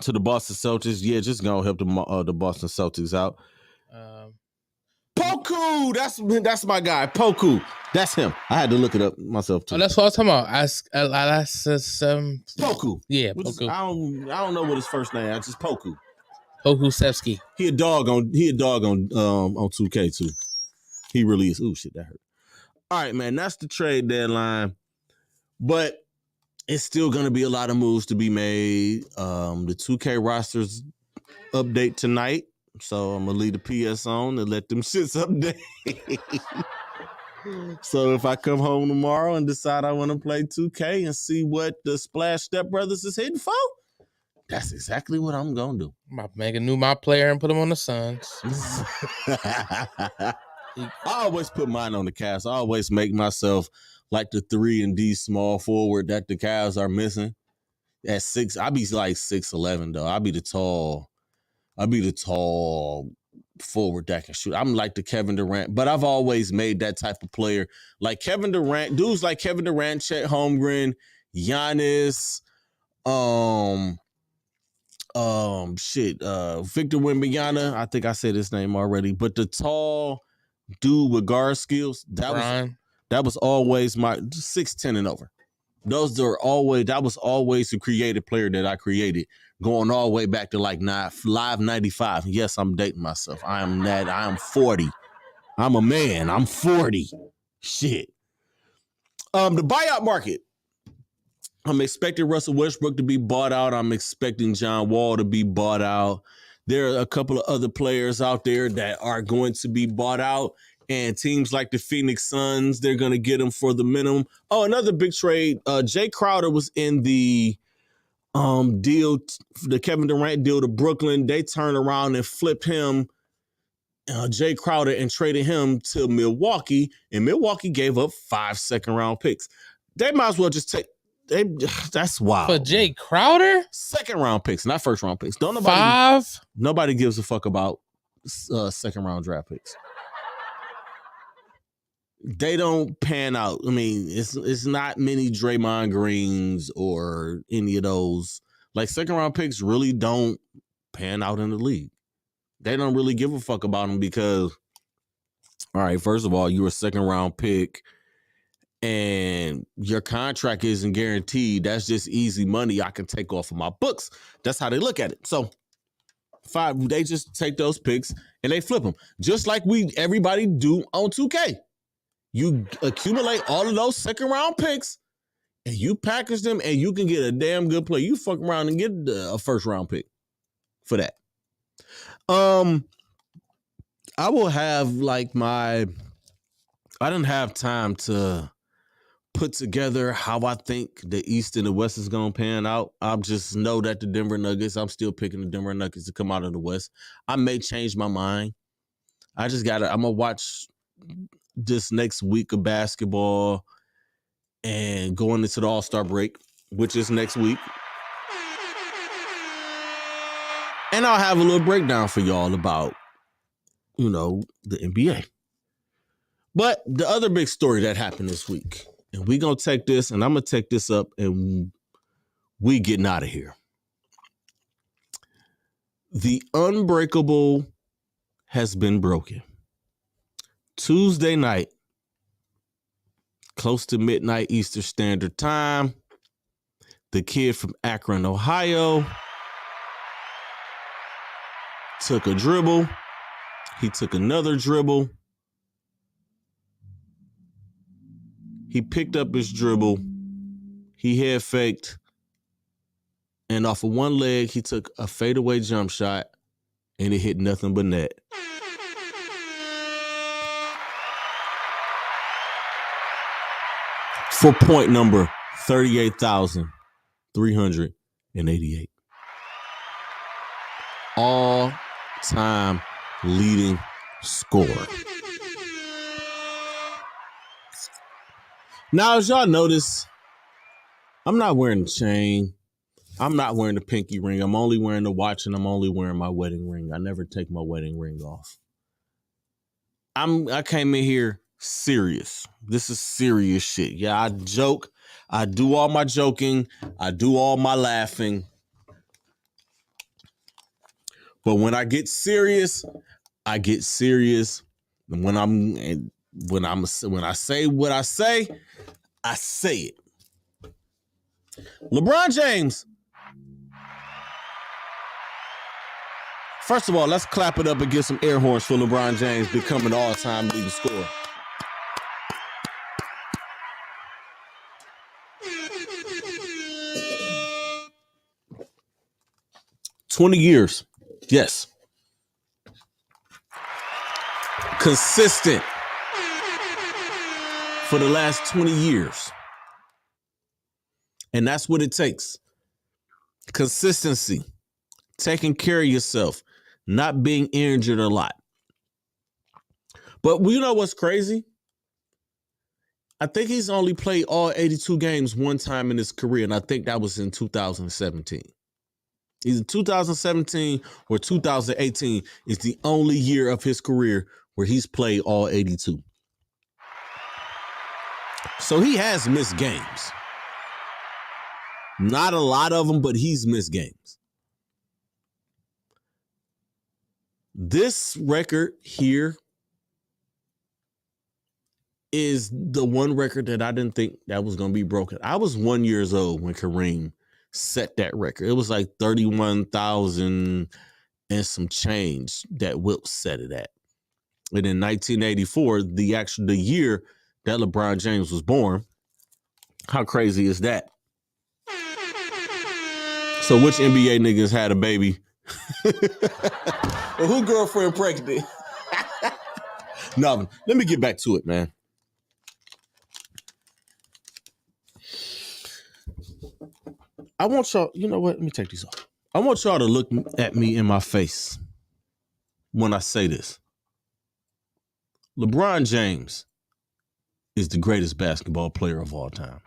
Speaker 5: to the Boston Celtics. Yeah, just gonna help the Boston Celtics out. Poku, that's my guy. Poku, that's him. I had to look it up myself too.
Speaker 3: Oh, that's what I was talking about.
Speaker 5: Poku.
Speaker 3: Yeah,
Speaker 5: Poku.
Speaker 3: Poku.
Speaker 5: I don't know what his first name. It's just Poku.
Speaker 3: Pokusevsky.
Speaker 5: He a dog on 2K too. He really is. Ooh, shit, that hurt. All right, man. That's the trade deadline, but it's still gonna be a lot of moves to be made. The 2K rosters update tonight. So I'm gonna leave the PS on and let them shits update. So if I come home tomorrow and decide I want to play 2K and see what the Splash Step Brothers is hitting for, that's exactly what I'm gonna do.
Speaker 3: I'm about to make a new my player and put him on the Suns.
Speaker 5: I always put mine on the Cavs. I always make myself like the 3-and-D small forward that the Cavs are missing. At 6, I be like 6'11" though. I be the tall forward that can shoot. I'm like the Kevin Durant, but I've always made that type of player. Like Kevin Durant, dudes like Kevin Durant, Chet Holmgren, Giannis, Victor Wembanyama. I think I said his name already, but the tall dude with guard skills, that was always my 6'10" and over. That was always the creative player that I created, going all the way back to like Live 95. Yes, I'm dating myself. I am 40. I'm a man. I'm 40. Shit. The buyout market. I'm expecting Russell Westbrook to be bought out. I'm expecting John Wall to be bought out. There are a couple of other players out there that are going to be bought out. And teams like the Phoenix Suns, they're going to get him for the minimum. Oh, another big trade. Jay Crowder was in the deal, the Kevin Durant deal to Brooklyn. They turned around and flipped him, Jay Crowder, and traded him to Milwaukee. And Milwaukee gave up 5 second-round picks. They might as well just take. That's wild.
Speaker 3: For Jay Crowder?
Speaker 5: Second-round picks, not first-round picks. Nobody gives a fuck about second-round draft picks. They don't pan out. I mean, it's not many Draymond Greens or any of those. Like, second-round picks really don't pan out in the league. they don't really give a fuck about him because, all right, first of all, you were a second round pick and your contract isn't guaranteed. That's just easy money I can take off of my books. That's how they look at it. So they just take those picks and they flip them. Just like everybody do on 2K. You accumulate all of those second round picks and you package them and you can get a damn good player. You fuck around and get a first round pick for that. I will have like I didn't have time to put together how I think the East and the West is going to pan out. I just know that the Denver Nuggets, I'm still picking the Denver Nuggets to come out of the West. I may change my mind. I'm going to watch this next week of basketball and going into the All-Star break, which is next week. And I'll have a little breakdown for y'all about, the NBA. But the other big story that happened this week, and we're going to take this, and I'm going to take this up, and we getting out of here. The unbreakable has been broken. Tuesday night, close to midnight Eastern Standard Time, the kid from Akron, Ohio, took a dribble. He took another dribble. He picked up his dribble. He head faked. And off of one leg, he took a fadeaway jump shot, and it hit nothing but net. For point number 38,388. All-time leading scorer. Now, as y'all notice, I'm not wearing the chain. I'm not wearing the pinky ring. I'm only wearing the watch, and I'm only wearing my wedding ring. I never take my wedding ring off. I came in here serious. This is serious shit. Yeah, I joke. I do all my joking. I do all my laughing. But when I get serious, I get serious. And when I say what I say it. LeBron James. First of all, let's clap it up and get some air horns for LeBron James becoming the all-time leading scorer. $20 years. Yes. Consistent for the last 20 years. And that's what it takes. Consistency. Taking care of yourself. Not being injured a lot. But you know what's crazy? I think he's only played all 82 games one time in his career, and I think that was in 2017. Either 2017 or 2018 is the only year of his career where he's played all 82. So he has missed games. Not a lot of them, but he's missed games. This record here is the one record that I didn't think that was going to be broken. I was 1 year old when Kareem set that record. It was like 31,000 and some change that Wilt set it at. And in 1984, the year that LeBron James was born, how crazy is that? So which NBA niggas had a baby? Well, who girlfriend pregnant? No, let me get back to it, man. I want y'all, you know what? Let me take these off. I want y'all to look at me in my face when I say this. LeBron James is the greatest basketball player of all time.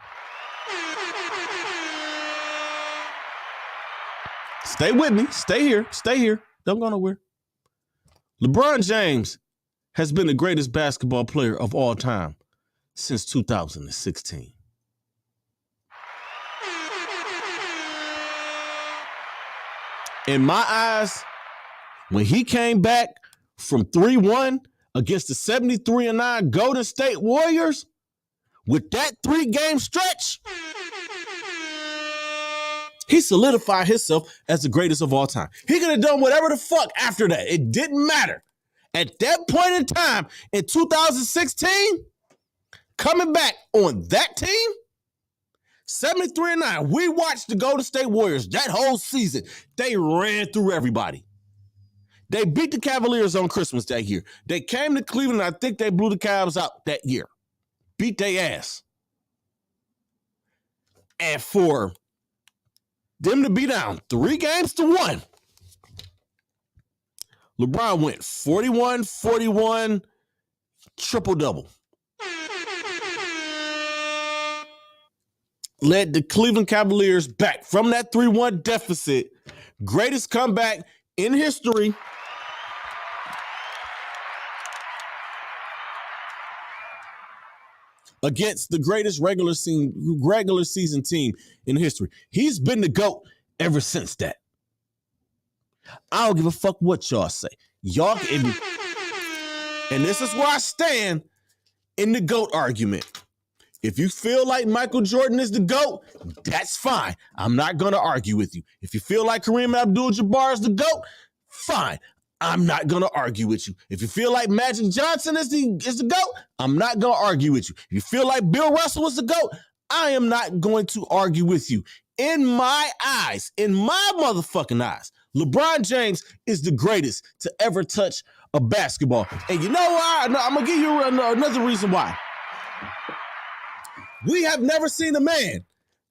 Speaker 5: Stay with me. Stay here. Stay here. Don't go nowhere. LeBron James has been the greatest basketball player of all time since 2016. In my eyes, When he came back from 3-1 against the 73-9 Golden State Warriors, with that 3-game stretch, he solidified himself as the greatest of all time. He could have done whatever the fuck after that. It didn't matter. At that point in time, in 2016, coming back on that team, 73-9, we watched the Golden State Warriors that whole season. They ran through everybody. They beat the Cavaliers on Christmas that year. They came to Cleveland, and I think they blew the Cavs out that year. Beat their ass. And for them to be down 3-1, LeBron went 41-41, triple-double. Led the Cleveland Cavaliers back from that 3-1 deficit. Greatest comeback in history. Against the greatest regular season team in history. He's been the GOAT ever since that. I don't give a fuck what y'all say. Y'all, and this is where I stand in the GOAT argument. If you feel like Michael Jordan is the GOAT, that's fine. I'm not going to argue with you. If you feel like Kareem Abdul-Jabbar is the GOAT, fine. I'm not going to argue with you. If you feel like Magic Johnson is the GOAT, I'm not going to argue with you. If you feel like Bill Russell is the GOAT, I am not going to argue with you. In my eyes, in my motherfucking eyes, LeBron James is the greatest to ever touch a basketball. And you know why? No, I'm going to give you another reason why. We have never seen a man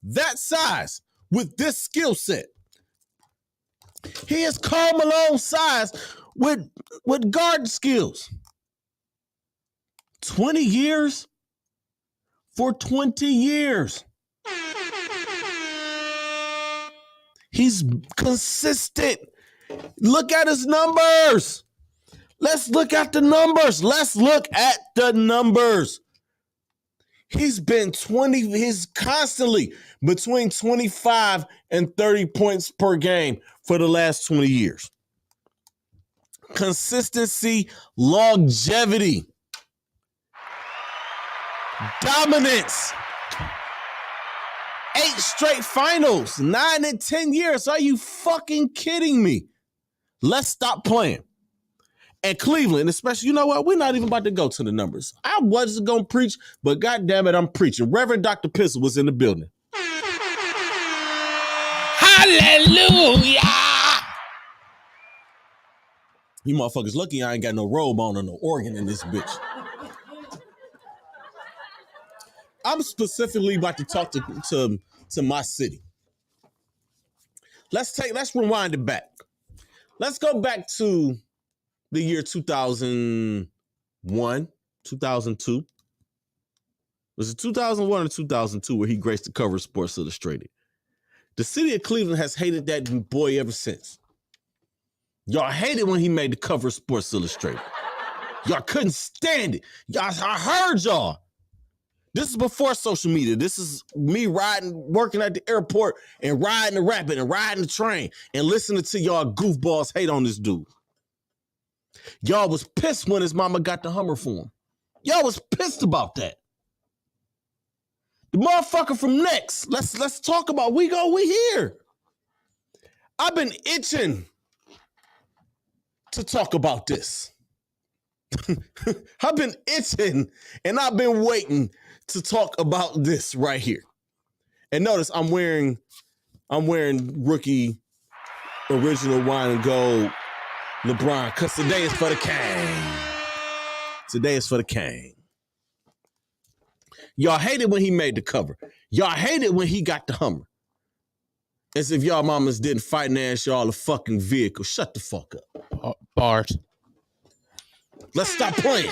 Speaker 5: that size with this skill set. He is Karl Malone size with guard skills. 20 years? For 20 years. He's consistent. Look at his numbers. Let's look at the numbers. He's been he's constantly between 25 and 30 points per game for the last 20 years. Consistency, longevity, dominance. 8 straight finals, 9 in 10 years. Are you fucking kidding me? Let's stop playing. And Cleveland, especially, you know what? We're not even about to go to the numbers. I wasn't going to preach, but goddamn it, I'm preaching. Reverend Dr. Pizzle was in the building.
Speaker 3: Hallelujah!
Speaker 5: You motherfuckers lucky I ain't got no robe on or no organ in this bitch. I'm specifically about to talk to my city. Let's rewind it back. Let's go back to the year 2001, 2002. Was it 2001 or 2002 where he graced the cover of Sports Illustrated? The city of Cleveland has hated that boy ever since. Y'all hated when he made the cover of Sports Illustrated. Y'all couldn't stand it. I heard y'all. This is before social media. This is me working at the airport and riding the rapid and riding the train and listening to y'all goofballs hate on this dude. Y'all was pissed when his mama got the Hummer for him. Y'all was pissed about that. The motherfucker from Next. Let's talk about we here. I've been itching to talk about this. I've been itching and I've been waiting to talk about this right here. And notice I'm wearing rookie original wine and gold LeBron, because today is for the king. Today is for the king. Y'all hated when he made the cover. Y'all hated when he got the Hummer. As if y'all mamas didn't finance y'all a fucking vehicle. Shut the fuck up.
Speaker 3: Bars.
Speaker 5: Let's stop playing.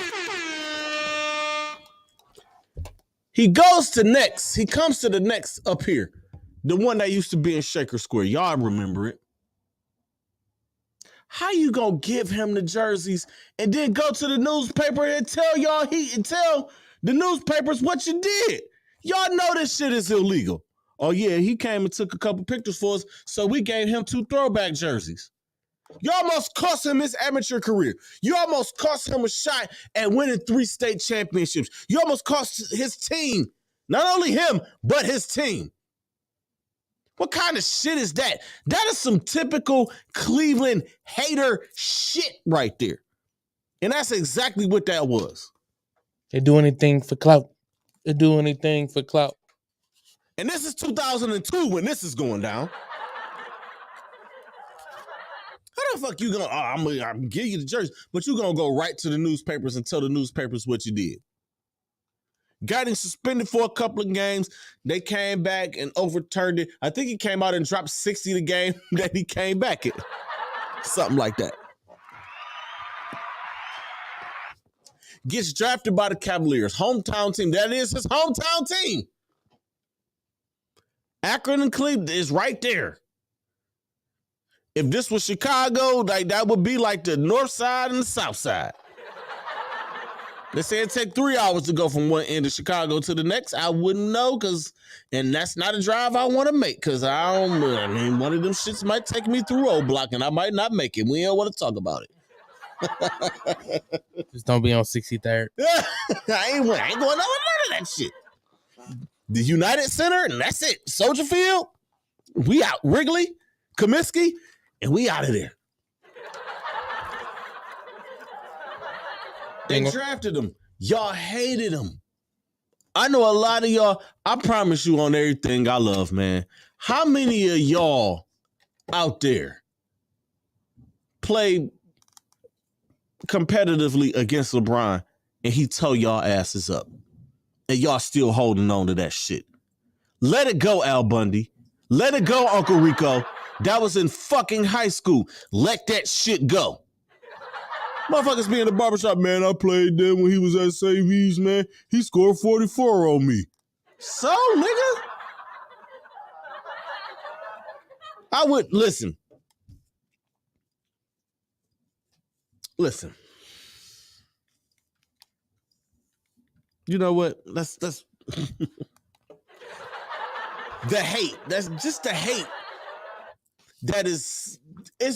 Speaker 5: He goes to Next. He comes to the Next up here. The one that used to be in Shaker Square. Y'all remember it. How you gonna give him the jerseys and then go to the newspaper and tell the newspapers what you did? Y'all know this shit is illegal. Oh yeah, he came and took a couple pictures for us, so we gave him 2 throwback jerseys. You almost cost him his amateur career. You almost cost him a shot at winning 3 state championships. You almost cost his team, not only him, but his team. What kind of shit is that? That is some typical Cleveland hater shit right there. And that's exactly what that was.
Speaker 3: They do anything for clout. They do anything for clout.
Speaker 5: And this is 2002 when this is going down. How the fuck you gonna, I'm gonna give you the jersey, but you gonna go right to the newspapers and tell the newspapers what you did. Got him suspended for a couple of games. They came back and overturned it. I think he came out and dropped 60 the game that he came back in. Something like that. Gets drafted by the Cavaliers. Hometown team. That is his hometown team. Akron and Cleveland is right there. If this was Chicago, like that would be like the north side and the south side. They say it take 3 hours to go from one end of Chicago to the next. I wouldn't know, and that's not a drive I want to make, because I mean, one of them shits might take me through roadblock and I might not make it. We don't want to talk about it.
Speaker 3: Just don't be on 63rd.
Speaker 5: I ain't going nowhere none of that shit. The United Center, and that's it. Soldier Field, we out. Wrigley, Comiskey, and we out of there. They drafted him. Y'all hated him. I know a lot of y'all, I promise you on everything I love, man. How many of y'all out there play competitively against LeBron and he tore y'all asses up and y'all still holding on to that shit? Let it go, Al Bundy. Let it go, Uncle Rico. That was in fucking high school. Let that shit go. Motherfuckers be in the barbershop, man. I played them when he was at St. V's, man. He scored 44 on me. So, nigga. I would listen. You know what? That's the hate. That's just the hate. It's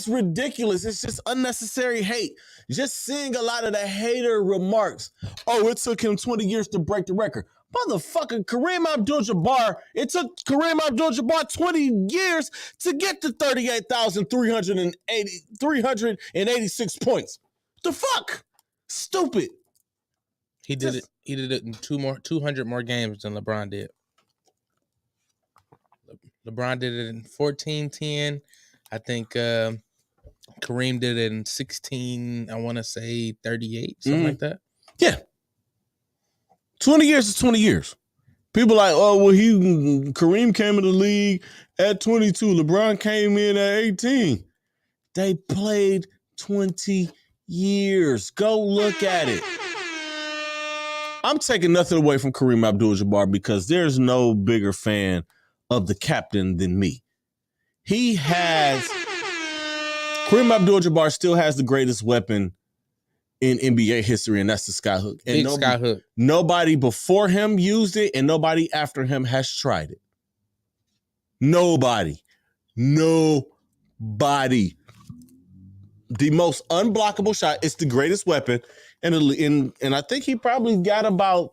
Speaker 5: ridiculous. It's just unnecessary hate. Just seeing a lot of the hater remarks. Oh, it took him 20 years to break the record. Motherfucker, it took Kareem Abdul-Jabbar 20 years to get to 38,386 points. The fuck? Stupid.
Speaker 3: He did it in 200 more games than LeBron did. LeBron did it in 14-10. I think Kareem did it in 16, I want to say 38, something like that.
Speaker 5: Yeah. 20 years is 20 years. People like, oh, well, Kareem came in the league at 22. LeBron came in at 18. They played 20 years. Go look at it. I'm taking nothing away from Kareem Abdul-Jabbar because there's no bigger fan of the captain than me. Kareem Abdul-Jabbar still has the greatest weapon in NBA history, and that's the skyhook. And
Speaker 3: skyhook. Nobody
Speaker 5: before him used it, and nobody after him has tried it. Nobody. The most unblockable shot. It's the greatest weapon, and I think he probably got about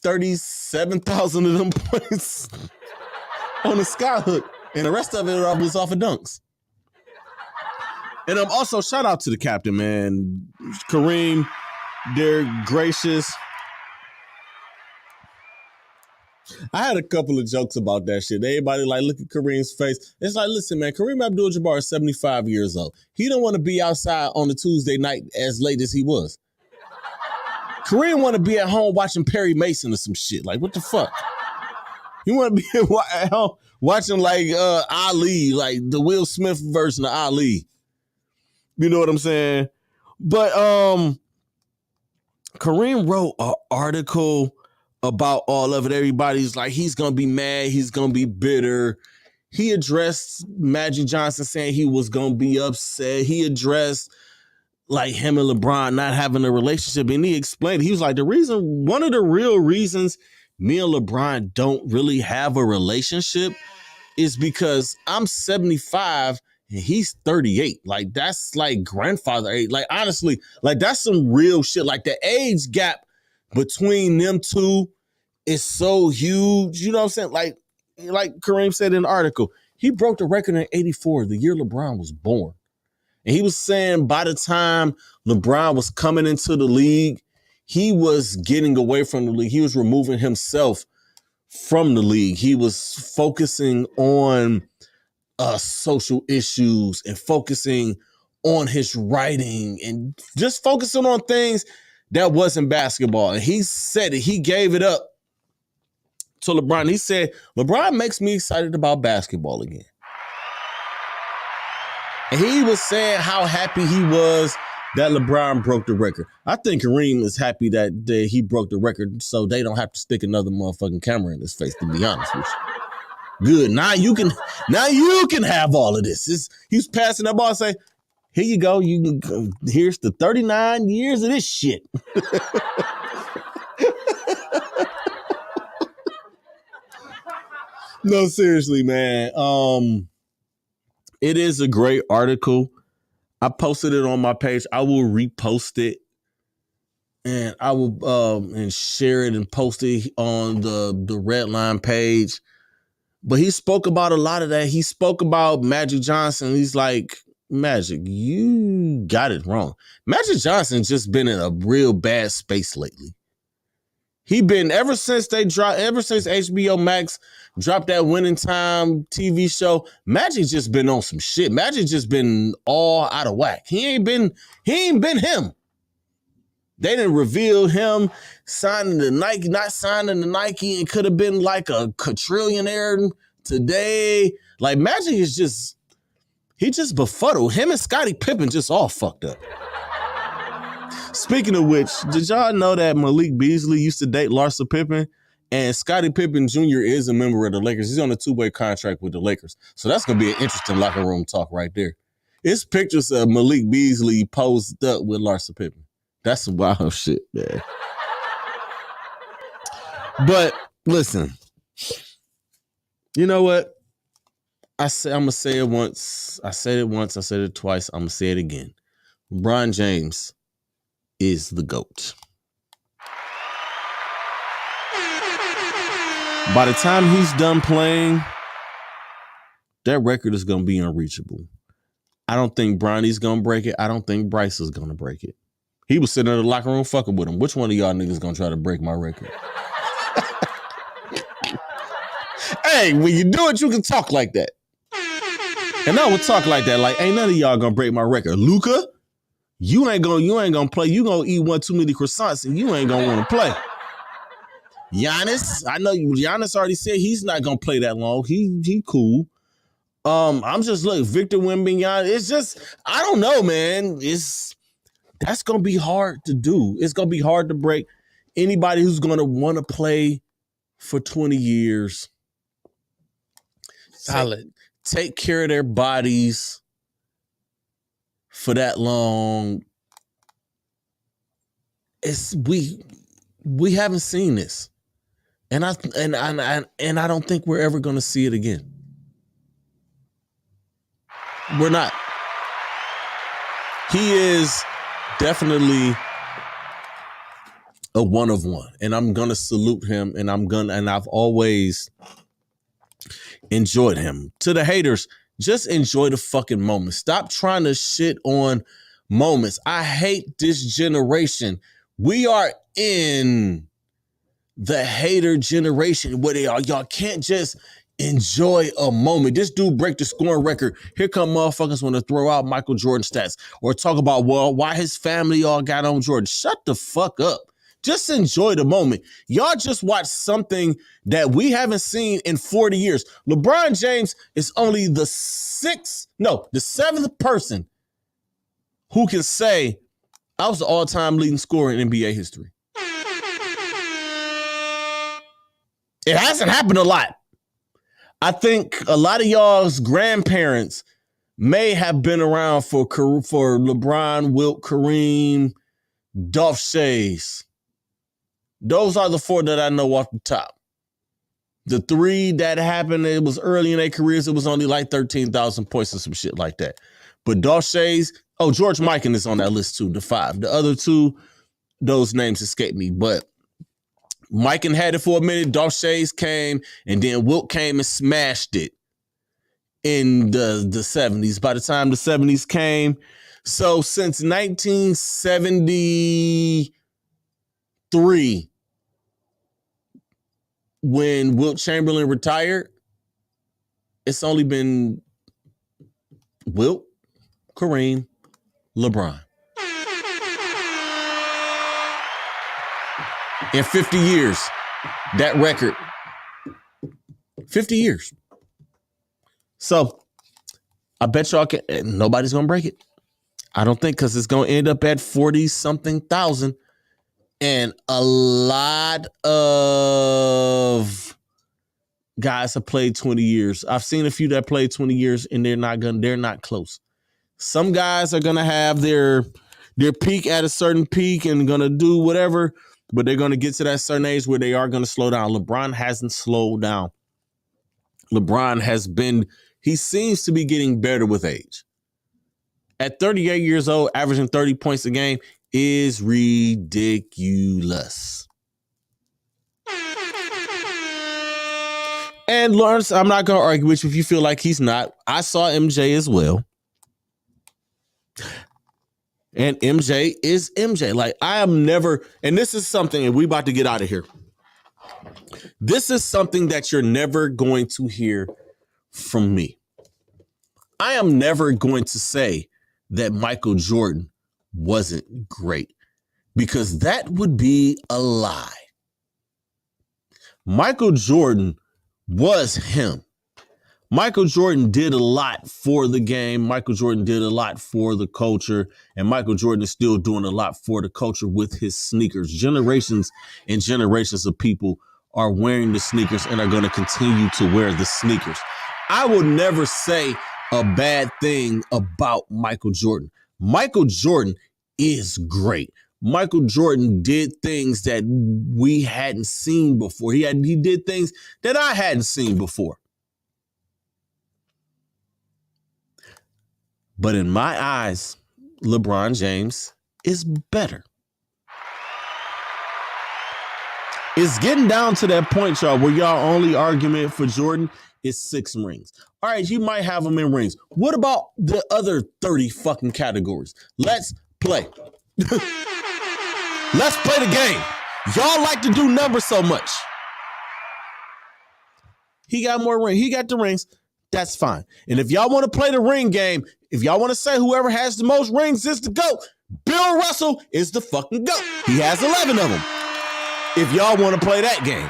Speaker 5: 37,000 of them points on the skyhook, and the rest of it was off of dunks. And also shout out to the captain, man. Kareem, they're gracious. I had a couple of jokes about that shit. Everybody like, look at Kareem's face. It's like, listen, man, Kareem Abdul-Jabbar is 75 years old. He don't want to be outside on a Tuesday night as late as he was. Kareem want to be at home watching Perry Mason or some shit. Like, what the fuck? He want to be at home watching like Ali, like the Will Smith version of Ali. You know what I'm saying? But Kareem wrote an article about all of it. Everybody's like, he's going to be mad. He's going to be bitter. He addressed Magic Johnson saying he was going to be upset. He addressed like him and LeBron not having a relationship. And he explained, he was like, one of the real reasons me and LeBron don't really have a relationship is because I'm 75 and he's 38. Like, that's like grandfather age. Like, honestly, like, that's some real shit. Like, the age gap between them two is so huge. You know what I'm saying? Like Kareem said in the article, he broke the record in 84, the year LeBron was born. And he was saying by the time LeBron was coming into the league, he was getting away from the league. He was removing himself from the league. He was focusing on social issues and focusing on his writing and just focusing on things that wasn't basketball. And he said it. He gave it up to LeBron. He said, LeBron makes me excited about basketball again. And he was saying how happy he was that LeBron broke the record. I think Kareem is happy that he broke the record so they don't have to stick another motherfucking camera in his face, to be honest with you. Good. Now you can have all of this. He's passing that ball and say, here you go. Here's the 39 years of this shit. No, seriously, man. It is a great article. I posted it on my page. I will repost it, and I will and share it and post it on the Red Line page. But he spoke about a lot of that. He spoke about Magic Johnson. He's like, Magic, you got it wrong. Magic Johnson's just been in a real bad space lately. He been ever since HBO Max dropped that Winning Time TV show. Magic just been on some shit. Magic just been all out of whack. He ain't been him. They didn't reveal him signing the Nike, not signing the Nike, and could have been like a quadrillionaire today. Like, Magic is just, he just befuddled. Him and Scottie Pippen just all fucked up. Speaking of which, did y'all know that Malik Beasley used to date Larsa Pippen? And Scottie Pippen Jr. is a member of the Lakers. He's on a 2-way contract with the Lakers. So that's going to be an interesting locker room talk right there. It's pictures of Malik Beasley posed up with Larsa Pippen. That's some wild shit, man. But listen, you know what? I'm going to say it once. I said it once. I said it twice. I'm going to say it again. LeBron James is the GOAT. By the time he's done playing, that record is going to be unreachable. I don't think Bronny's going to break it. I don't think Bryce is going to break it. He was sitting in the locker room fucking with him. Which one of y'all niggas going to try to break my record? Hey, when you do it, you can talk like that. And I would talk like that. Like, ain't none of y'all going to break my record. Luka, you ain't gonna play. You gonna eat one too many croissants and you ain't gonna want to play. Giannis, I know Giannis already said he's not gonna play that long. He cool. I'm just Victor Wembanyama. It's just, I don't know, man. That's gonna be hard to do. It's gonna be hard to break. Anybody who's gonna want to play for 20 years,
Speaker 3: Solid.
Speaker 5: Take care of their bodies for that long. We haven't seen this, and I don't think we're ever going to see it again. We're not. He is definitely a one of one, and I'm gonna salute him, and I've always enjoyed him. To the haters, just enjoy the fucking moment. Stop trying to shit on moments. I hate this generation. We are in the hater generation where y'all can't just enjoy a moment. This dude break the scoring record. Here come motherfuckers want to throw out Michael Jordan stats or talk about, well, why his family all got on Jordan. Shut the fuck up. Just enjoy the moment. Y'all just watched something that we haven't seen in 40 years. LeBron James is only the seventh person who can say, I was the all-time leading scorer in NBA history. It hasn't happened a lot. I think a lot of y'all's grandparents may have been around for LeBron, Wilt, Kareem, Dolph Shays. Those are the four that I know off the top. The three that happened, it was early in their careers. It was only like 13,000 points or some shit like that. But Darshay's, George Mikan is on that list too, the 5. The other 2, those names escape me. But Mikan had it for a minute. Darshay's came, and then Wilt came and smashed it in the 70s. By the time the 70s came, so since 1973, when Wilt Chamberlain retired, it's only been Wilt, Kareem, LeBron. In 50 years, that record, 50 years. So I bet y'all nobody's going to break it. I don't think, because it's going to end up at 40-something thousand. And a lot of guys have played 20 years. I've seen a few that played 20 years, and they're not close. Some guys are going to have their peak at a certain peak and going to do whatever, but they're going to get to that certain age where they are going to slow down. LeBron hasn't slowed down. He seems to be getting better with age. At 38 years old, averaging 30 points a game is ridiculous. And Lawrence, I'm not going to argue with you if you feel like he's not. I saw MJ as well. And MJ is MJ. Like, I am never, and this is something, and we about to get out of here. This is something that you're never going to hear from me. I am never going to say that Michael Jordan wasn't great, because that would be a lie. Michael Jordan was him. Michael Jordan did a lot for the game. Michael Jordan did a lot for the culture. And Michael Jordan is still doing a lot for the culture with his sneakers. Generations and generations of people are wearing the sneakers and are going to continue to wear the sneakers. I will never say a bad thing about Michael Jordan. Michael Jordan is great. Michael Jordan did things that we hadn't seen before. He did things that I hadn't seen before. But in my eyes, LeBron James is better. It's getting down to that point, y'all, where y'all only argument for Jordan is 6 rings. All right, you might have them in rings. What about the other 30 fucking categories? Let's play. Let's play the game. Y'all like to do numbers so much. He got more rings. He got the rings. That's fine. And if y'all want to play the ring game, if y'all want to say whoever has the most rings is the GOAT, Bill Russell is the fucking GOAT. He has 11 of them. If y'all want to play that game.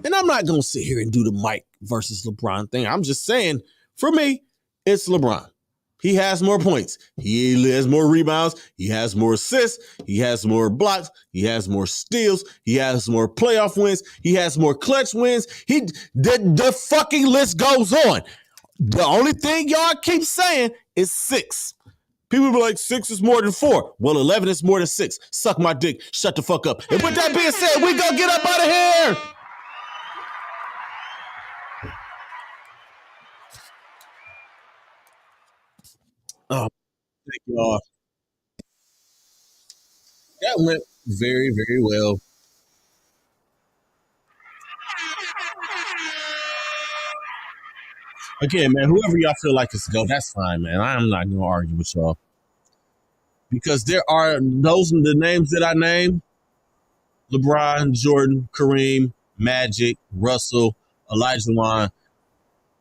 Speaker 5: And I'm not going to sit here and do the Mike versus LeBron thing. I'm just saying, for me, it's LeBron. He has more points. He has more rebounds. He has more assists. He has more blocks. He has more steals. He has more playoff wins. He has more clutch wins. The fucking list goes on. The only thing y'all keep saying is 6. People be like, 6 is more than 4. Well, 11 is more than 6. Suck my dick. Shut the fuck up. And with that being said, we gonna get up out of here. Oh, thank y'all. That went very, very well. Again, man, whoever y'all feel like is to go, that's fine, man. I'm not going to argue with y'all. Because there are those are the names that I named. LeBron, Jordan, Kareem, Magic, Russell, Olajuwon.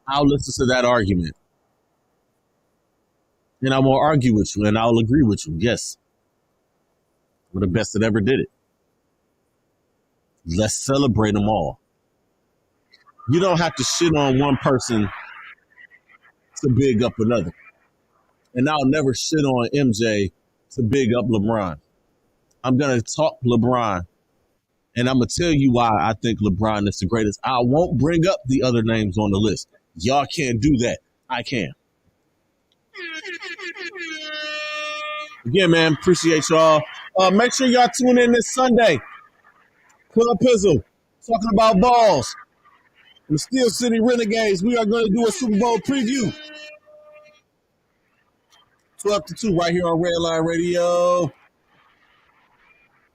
Speaker 5: I'll listen to that argument. And I won't argue with you, and I'll agree with you. Yes. We're the best that ever did it. Let's celebrate them all. You don't have to shit on one person to big up another. And I'll never shit on MJ to big up LeBron. I'm going to talk LeBron, and I'm going to tell you why I think LeBron is the greatest. I won't bring up the other names on the list. Y'all can't do that. I can. Again, man, appreciate y'all. Make sure y'all tune in this Sunday. Club Pizzle, Talking about balls. The Steel City Renegades, we are going to do a Super Bowl preview. 12 to 2 right here on Red Line Radio.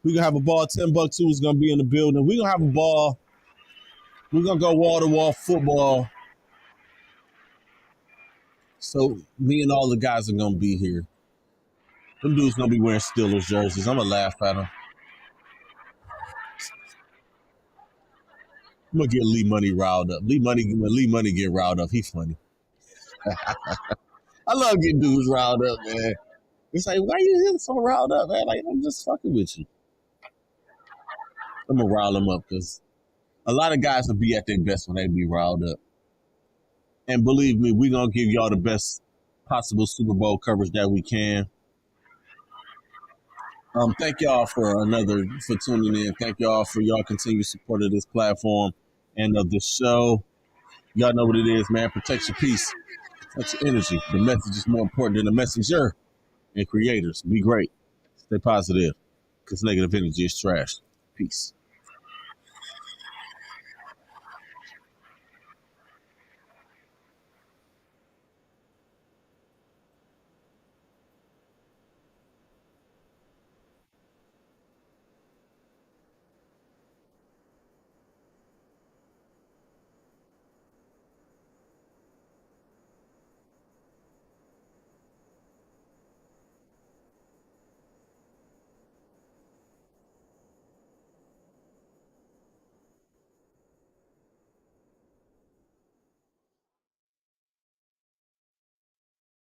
Speaker 5: We're going to have a ball. $10 is going to be in the building. We're going to have a ball. We're going to go wall-to-wall football. So me and all the guys are going to be here. Them dudes going to be wearing Steelers jerseys. I'm going to laugh at them. I'm going to get Lee Money riled up. Lee Money get riled up. He funny. I love getting dudes riled up, man. It's like, why you getting so riled up, man? Like, I'm just fucking with you. I'm going to rile them up because a lot of guys will be at their best when they be riled up. And believe me, we're going to give y'all the best possible Super Bowl coverage that we can. Thank y'all for tuning in. Thank y'all for y'all continued support of this platform and of this show. Y'all know what it is, man. Protect your peace. Protect your energy. The message is more important than the messenger. And creators, be great. Stay positive because negative energy is trash. Peace.